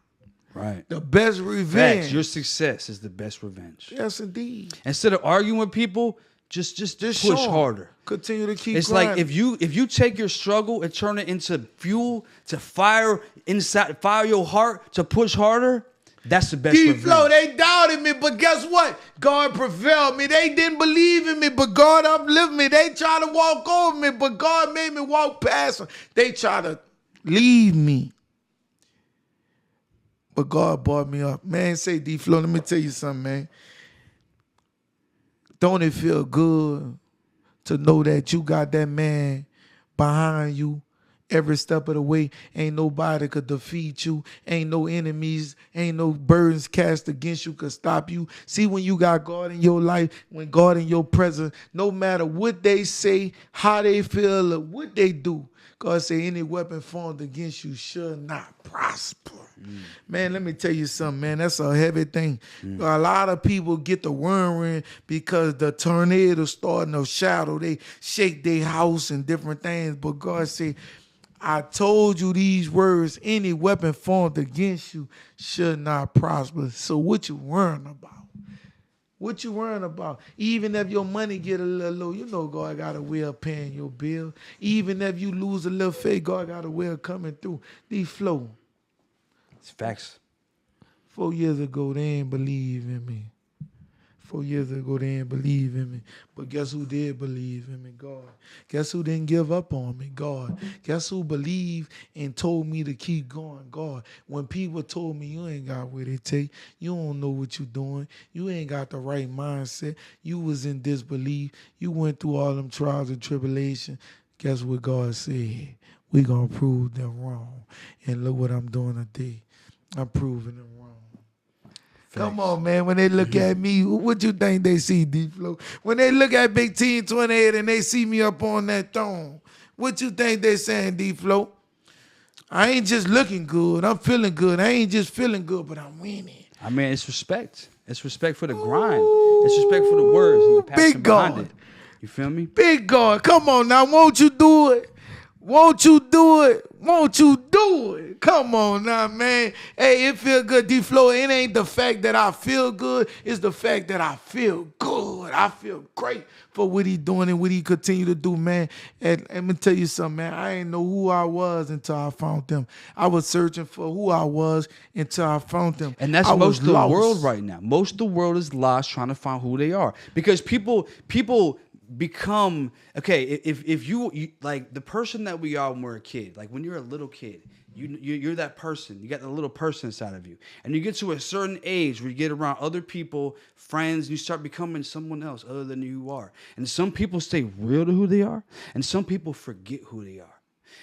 Right. The best revenge. Facts. Your success is the best revenge. Yes, indeed. Instead of arguing with people, just push harder. Continue to keep. It's grinding. like if you take your struggle and turn it into fuel to fire your heart to push harder. That's the best D revenge. Phlo, they doubted me, but guess what? God prevailed me. They didn't believe in me, but God uplifted me. They tried to walk over me, but God made me walk past them. They tried to leave me, but God brought me up. Man, say D Phlo, let me tell you something, man. Don't it feel good to know that you got that man behind you every step of the way? Ain't nobody could defeat you. Ain't no enemies. Ain't no burdens cast against you could stop you. See, when you got God in your life, when God in your presence, no matter what they say, how they feel, or what they do, God say any weapon formed against you shall not prosper. Man, let me tell you something, man. That's a heavy thing. A lot of people get the worrying because the tornado starting to shadow. They shake their house and different things. But God say, I told you these words, any weapon formed against you should not prosper. So what you worrying about? What you worrying about? Even if your money get a little low, you know God got a way of paying your bill. Even if you lose a little faith, God got a way of coming through. D Phlo. It's facts. 4 years ago, they ain't believe in me. 4 years ago, they didn't believe in me. But guess who did believe in me? God. Guess who didn't give up on me? God. Guess who believed and told me to keep going? God. When people told me you ain't got what it take, you don't know what you're doing, you ain't got the right mindset, you was in disbelief, you went through all them trials and tribulation, guess what God said? We gonna prove them wrong. And look what I'm doing today. I'm proving them wrong. Come on, man. When they look at me, what you think they see, D Phlo? When they look at Big Team 28 and they see me up on that throne, what you think they saying, D Phlo? I ain't just looking good. I'm feeling good. I ain't just feeling good, but I'm winning. I mean, it's respect. It's respect for the grind. It's respect for the words and the passion behind it. You feel me? Big God. Come on now. Won't you do it? Won't you do it? Won't you do it? Come on now, man. Hey, it feel good, D Phlo. It ain't the fact that I feel good. It's the fact that I feel good. I feel great for what he doing and what he continue to do, man. And let me tell you something, man. I ain't know who I was until I found him. I was searching for who I was until I found him. And that's most of the world right now. Most of the world is lost trying to find who they are. Because people become, okay, if you like the person that we are when we're a kid, like when you're a little kid, you're that person. You got the little person inside of you. And you get to a certain age where you get around other people, friends, and you start becoming someone else other than you are. And some people stay real to who they are, and some people forget who they are.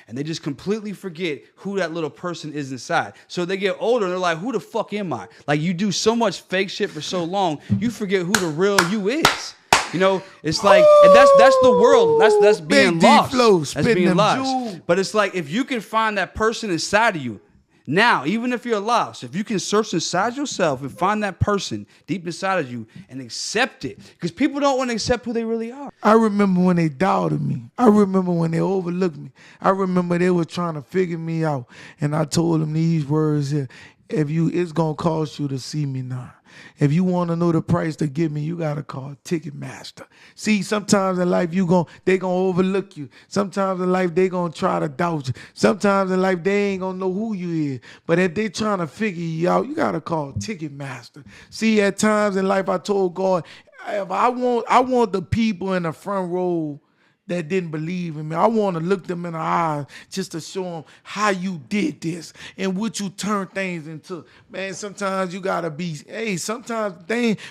And they just completely forget who that little person is inside. So they get older and they're like, who the fuck am I? Like, you do so much fake shit for so long, you forget who the real you is. You know, it's like, and that's the world. That's being lost. That's being lost. But it's like, if you can find that person inside of you, now, even if you're lost, if you can search inside yourself and find that person deep inside of you and accept it, because people don't want to accept who they really are. I remember when they doubted me. I remember when they overlooked me. I remember they were trying to figure me out, and I told them these words here. It's gonna cost you to see me now. If you want to know the price to give me, you gotta call Ticketmaster. See, sometimes in life they gonna overlook you. Sometimes in life they gonna try to doubt you. Sometimes in life they ain't gonna know who you is. But if they trying to figure you out, you gotta call Ticketmaster. See, at times in life I told God, if I want the people in the front row that didn't believe in me. I want to look them in the eyes just to show them how you did this and what you turn things into. Man, sometimes you got to be, sometimes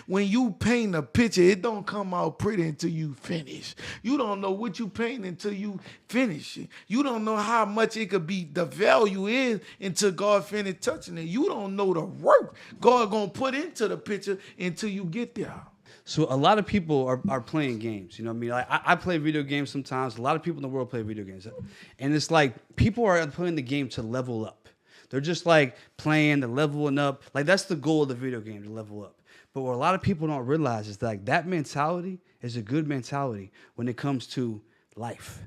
when you paint a picture, it don't come out pretty until you finish. You don't know what you paint until you finish it. You don't know how much it could be, the value is until God finish touching it. You don't know the work God going to put into the picture until you get there. So a lot of people are playing games. You know what I mean? Like, I play video games sometimes. A lot of people in the world play video games. And it's like people are playing the game to level up. They're just like playing, they're leveling up. Like, that's the goal of the video game, to level up. But what a lot of people don't realize is that, like, that mentality is a good mentality when it comes to life.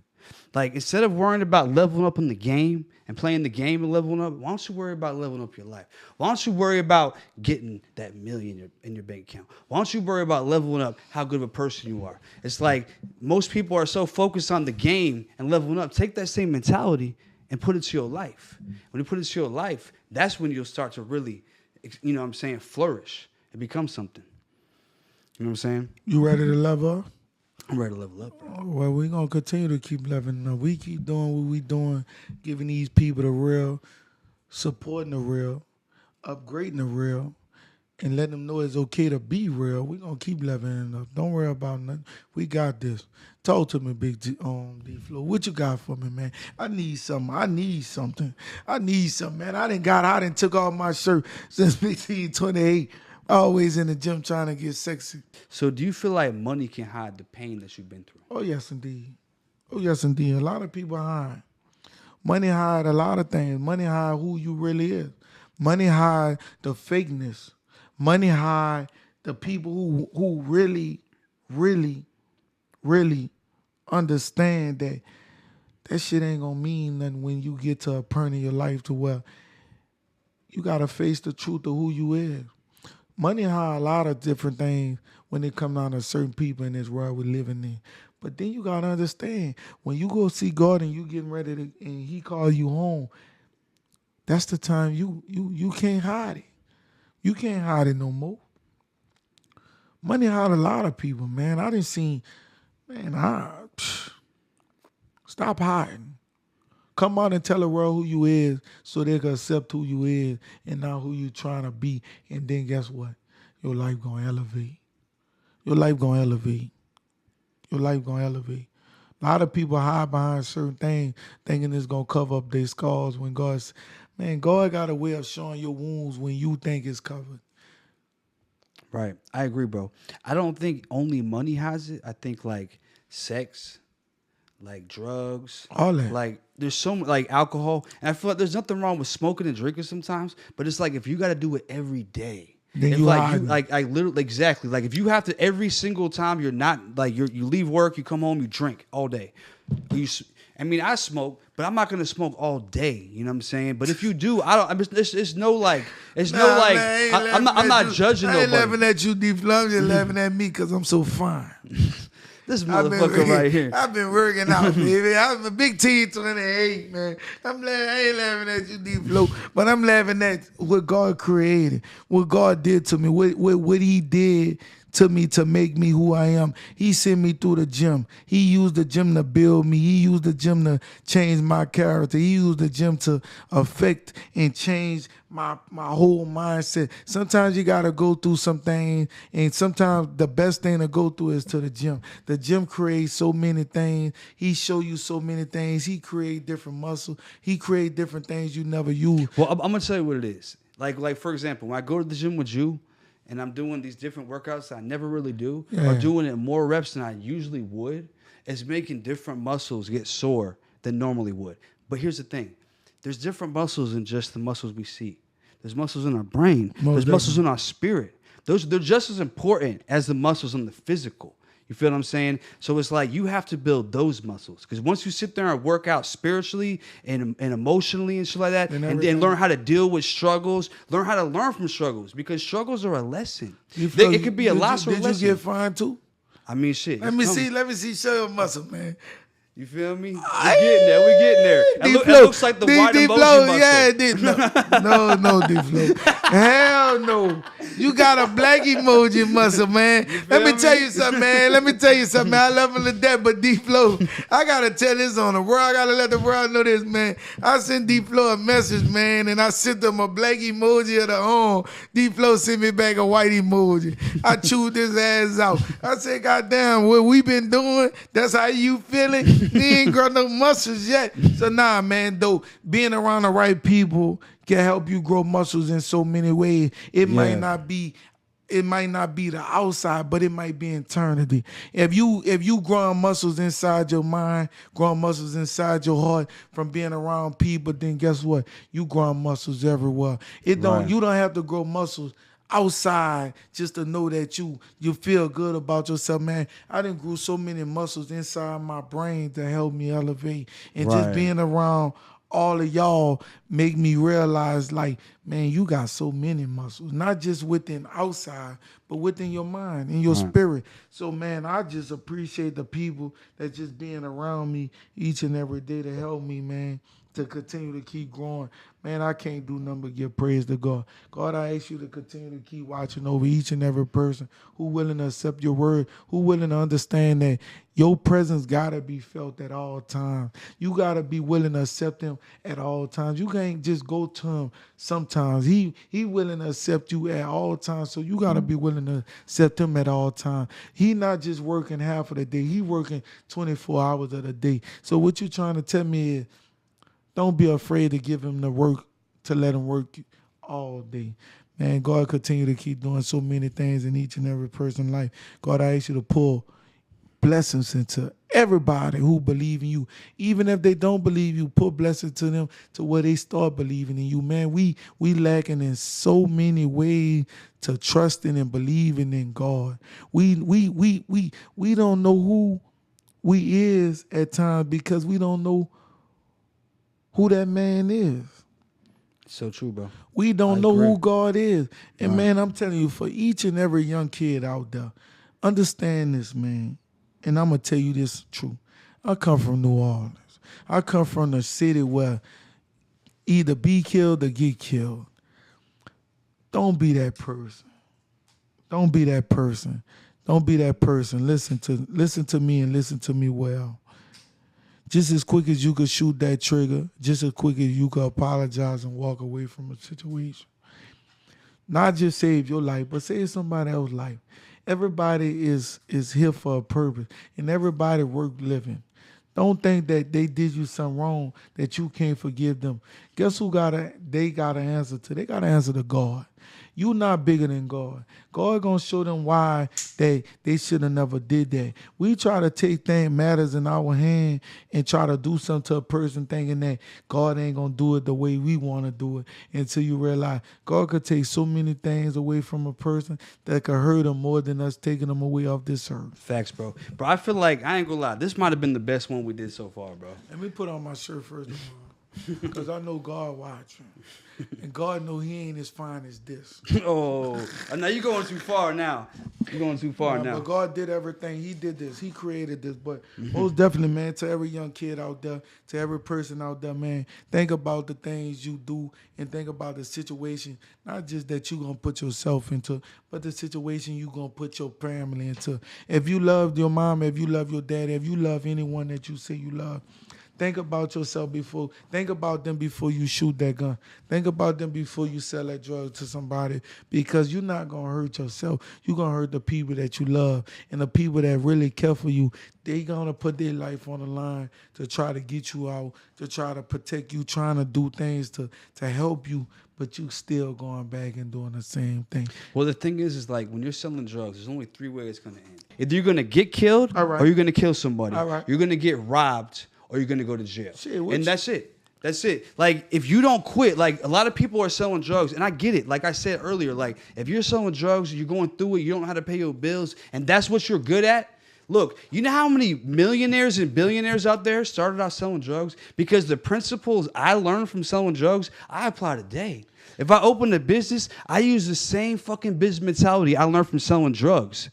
Like, instead of worrying about leveling up in the game and playing the game and leveling up, why don't you worry about leveling up your life? Why don't you worry about getting that million in your bank account? Why don't you worry about leveling up how good of a person you are? It's like most people are so focused on the game and leveling up. Take that same mentality and put it to your life. When you put it to your life, that's when you'll start to really, you know what I'm saying, flourish and become something. You know what I'm saying? You ready to level up? I'm ready to level up, bro. Well, we're going to continue to keep leveling up. We keep doing what we doing, giving these people the real, supporting the real, upgrading the real, and letting them know it's okay to be real. We're going to keep leveling up. Don't worry about nothing. We got this. Talk to me, Big D Phlo. What you got for me, man? I need something, man. I done took off my shirt since Big Team 28. Always in the gym trying to get sexy. So do you feel like money can hide the pain that you've been through? Oh, yes, indeed. A lot of people hide. Money hide a lot of things. Money hide who you really is. Money hide the fakeness. Money hide the people who really, really, really understand that shit ain't gonna mean nothing when you get to a point in your life to where you gotta face the truth of who you is. Money hide a lot of different things when it come down to certain people in this world we're living in. But then you gotta understand, when you go see God and you getting ready to, and He call you home, that's the time you can't hide it. You can't hide it no more. Money hide a lot of people, man. I done seen, man, stop hiding. Come out and tell the world who you is so they can accept who you is and not who you trying to be. And then guess what? Your life gonna elevate. Your life gonna elevate. Your life gonna elevate. A lot of people hide behind certain things thinking it's gonna cover up their scars when God got a way of showing your wounds when you think it's covered. Right. I agree, bro. I don't think only money has it. I think like sex, like drugs, all that. Like there's so much, like alcohol. And I feel like there's nothing wrong with smoking and drinking sometimes, but it's like if you got to do it every day. Then if you like hide. you like I literally exactly like if you have to every single time you're not like you leave work, you come home, you drink all day. I smoke, but I'm not gonna smoke all day. You know what I'm saying? But if you do, it's no like I'm not judging nobody. I ain't laughing at you, D Phlo. I'm just laughing at me because I'm so fine. This motherfucker right here. I've been working out, baby. I'm a big T28, man. I ain't laughing at you, D Phlo, but I'm laughing at what God created, what God did to me, what He did to me to make me who I am. He sent me through the gym. He used the gym to build me. He used the gym to change my character. He used the gym to affect and change my whole mindset. Sometimes you got to go through some things, and sometimes the best thing to go through is to the gym. The gym creates so many things. He show you so many things. He create different muscles. He create different things you never use. Well, I'm going to tell you what it is. Like for example, when I go to the gym with you, and I'm doing these different workouts that I never really do, or doing it more reps than I usually would, it's making different muscles get sore than normally would. But here's the thing. There's different muscles than just the muscles we see. There's muscles in our brain. There's muscles in our spirit. They're just as important as the muscles in the physical. You feel what I'm saying? So it's like you have to build those muscles. Because once you sit there and work out spiritually and emotionally and shit like that, and then learn how to deal with struggles, learn how to learn from struggles. Because struggles are a lesson. It could be a lot of lessons. Did you get fined too? I mean, shit. Let me see. Show your muscle, man. You feel me? We getting there. It looks like the white emoji muscle. Yeah, no, D Phlo. Hell no. You got a black emoji muscle, man. Let me tell you something, man. I love him to death, but D Phlo, I gotta tell this on the world. I gotta let the world know this, man. I sent D Phlo a message, man, and I sent him a black emoji of the home. D Phlo sent me back a white emoji. I chewed his ass out. I said, God damn, what we been doing, that's how you feeling? He ain't grown no muscles yet. So nah, man, though, being around the right people can help you grow muscles in so many ways. It might not be the outside, but it might be internally. If you growing muscles inside your mind, growing muscles inside your heart from being around people, then guess what? You growing muscles everywhere. You don't have to grow muscles outside just to know that you feel good about yourself, man. I done grew so many muscles inside my brain to help me elevate. And just being around all of y'all make me realize, like, man, you got so many muscles, not just within outside, but within your mind and your spirit. So, man, I just appreciate the people that just being around me each and every day to help me, man, to continue to keep growing. Man, I can't do nothing but give praise to God. God, I ask you to continue to keep watching over each and every person who willing to accept your word, who willing to understand that your presence got to be felt at all times. You got to be willing to accept him at all times. You can't just go to him sometimes. He willing to accept you at all times, so you got to be willing to accept him at all times. He not just working half of the day. He working 24 hours of the day. So what you trying to tell me is, don't be afraid to give him the work, to let him work all day. Man, God continue to keep doing so many things in each and every person's life. God, I ask you to pour blessings into everybody who believe in you. Even if they don't believe you, put blessing to them to where they start believing in you. Man, we lacking in so many ways to trusting and believing in God. We don't know who we is at times because we don't know who that man is. So true, bro. We don't know agree. who God is. And Right. man, I'm telling you, for each and every young kid out there, understand this, man. And I'm going to tell you this truth. I come from New Orleans. I come from a city where either be killed or get killed. Don't be that person. Don't be that person. Don't be that person. Listen to me and listen to me well. Just as quick as you could shoot that trigger, just as quick as you could apologize and walk away from a situation. Not just save your life, but save somebody else's life. Everybody is here for a purpose, and everybody worth living. Don't think that they did you something wrong that you can't forgive them. Guess who they got to answer to? They got to answer to God. You're not bigger than God. God gonna show them why they should have never did that. We try to take matters in our hand and try to do something to a person thinking that God ain't gonna do it the way we want to do it, until you realize God could take so many things away from a person that could hurt them more than us taking them away off this earth. Facts, bro. Bro, I feel like, I ain't gonna lie, this might have been the best one we did so far, bro. Let me put on my shirt first of all, because I know God watching. And God know he ain't as fine as this. Oh, now you're going too far now. You're going too far now. But God did everything. He did this. He created this. But most definitely, man, to every young kid out there, to every person out there, man, think about the things you do and think about the situation. Not just that you're going to put yourself into, but the situation you're going to put your family into. If you love your mom, if you love your dad, if you love anyone that you say you love, think about yourself think about them before you shoot that gun. Think about them before you sell that drug to somebody, because you're not going to hurt yourself. You're going to hurt the people that you love, and the people that really care for you. They going to put their life on the line to try to get you out, to try to protect you, trying to do things to help you, but you still going back and doing the same thing. Well, the thing is like when you're selling drugs, there's only 3 ways it's going to end. Either you're going to get killed, or you're going to kill somebody. All right. You're going to get robbed, or you're going to go to jail. And that's it. That's it. Like, if you don't quit, like, a lot of people are selling drugs, and I get it. Like I said earlier, like, if you're selling drugs, you're going through it, you don't know how to pay your bills, and that's what you're good at. Look, you know how many millionaires and billionaires out there started out selling drugs? Because the principles I learned from selling drugs, I apply today. If I open a business, I use the same fucking business mentality I learned from selling drugs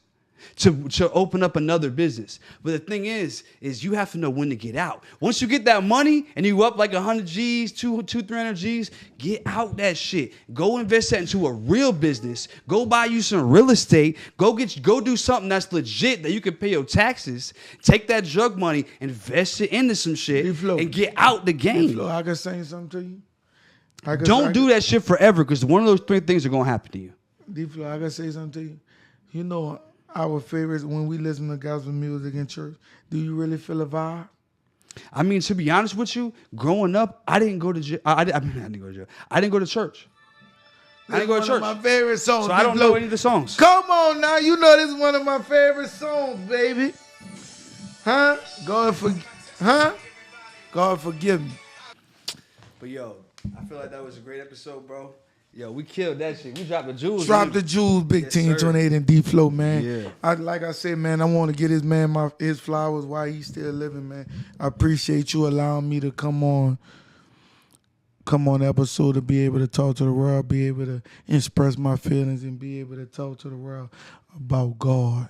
to open up another business. But the thing is you have to know when to get out. Once you get that money and you up like 100 G's, 300 G's, get out that shit. Go invest that into a real business. Go buy you some real estate. Go do something that's legit that you can pay your taxes. Take that drug money, invest it into some shit, and get out the game. D Phlo, I can say something to you. Don't do that shit forever, because one of those 3 things are going to happen to you. D Phlo, I can say something to you. You know, our favorites when we listen to gospel music in church, do you really feel a vibe? I mean, to be honest with you, growing up, I didn't go to jail. I didn't go to jail. I didn't go to church. I didn't go to church. One of my favorite songs. So I don't know any of the songs. Come on now, you know this is one of my favorite songs, baby. Huh? God forgive me. But yo, I feel like that was a great episode, bro. Yo, we killed that shit. We dropped the jewels. Drop the jewels, Big Yes, Team sir. 28 and D Phlo, man. Yeah. Like I said, man, I want to get his man his flowers while he's still living, man. I appreciate you allowing me to come on the episode to be able to talk to the world, be able to express my feelings, and be able to talk to the world about God.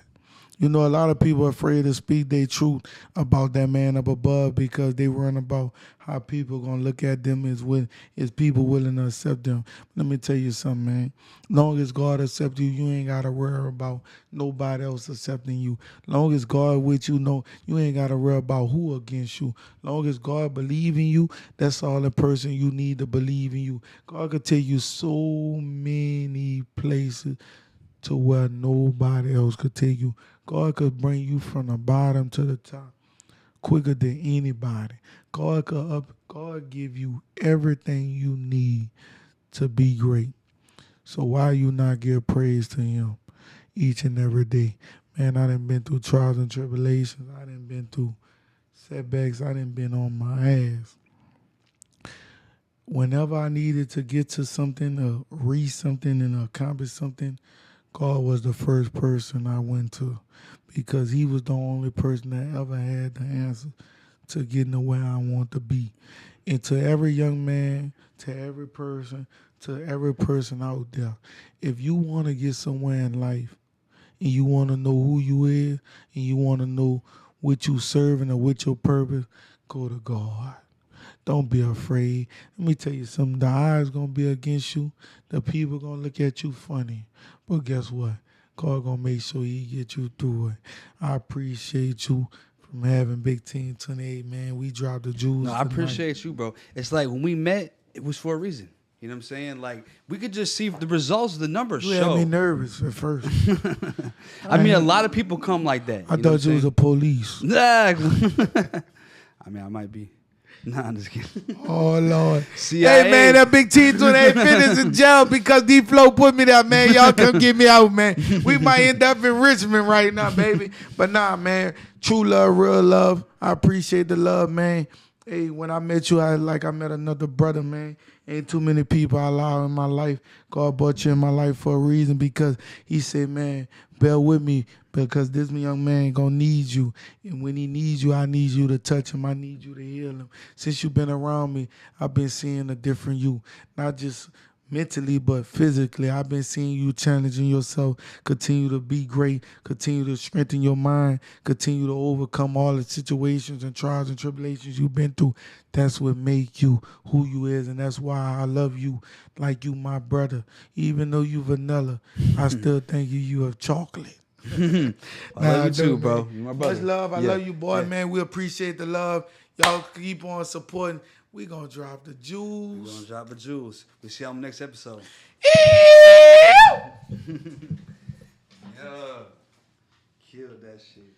You know, a lot of people are afraid to speak their truth about that man up above because they worrying about how people going to look at them as people willing to accept them. Let me tell you something, man. Long as God accepts you, you ain't got to worry about nobody else accepting you. Long as God with you, no, you ain't got to worry about who against you. Long as God believe in you, that's all the person you need to believe in you. God could take you so many places to where nobody else could take you. God could bring you from the bottom to the top quicker than anybody. God give you everything you need to be great. So why you not give praise to him each and every day? Man, I done been through trials and tribulations. I done been through setbacks. I done been on my ass. Whenever I needed to get to something, or reach something, and accomplish something, God was the first person I went to, because he was the only person that ever had the answer to getting to where I want to be. And to every young man, to every person out there, if you want to get somewhere in life, and you want to know who you is, and you want to know what you serving or what your purpose, go to God. Don't be afraid. Let me tell you something. The odds going to be against you. The people going to look at you funny. But guess what? God going to make sure he get you through it. I appreciate you from having Big Team 28, man. We dropped the jewels. No, I appreciate you, bro. It's like when we met, it was for a reason. You know what I'm saying? Like, we could just see the results, the numbers you show. had me nervous at first. I mean, a lot of people come like that. I thought you was a police. I mean, I might be. Nah, I'm just kidding. Oh, Lord. CIA. Hey, man, that Big Team 28 fitness in jail because D Phlo put me there, man. Y'all come get me out, man. We might end up in Richmond right now, baby. But nah, man, true love, real love. I appreciate the love, man. Hey, when I met you, I met another brother, man. Ain't too many people I allow in my life. God brought you in my life for a reason, because he said, man, bear with me, because this young man gonna need you. And when he needs you, I need you to touch him. I need you to heal him. Since you've been around me, I've been seeing a different you. Not just mentally, but physically. I've been seeing you challenging yourself, continue to be great, continue to strengthen your mind, continue to overcome all the situations and trials and tribulations you've been through. That's what make you who you is, and that's why I love you like you my brother. Even though you vanilla, I still think you have chocolate. I love you too, bro. You're my brother. Much love. I love you, boy, man. We appreciate the love. Y'all keep on supporting. We gonna drop the jewels. We're gonna drop the jewels. We'll see you on the next episode. Yeah. Killed that shit.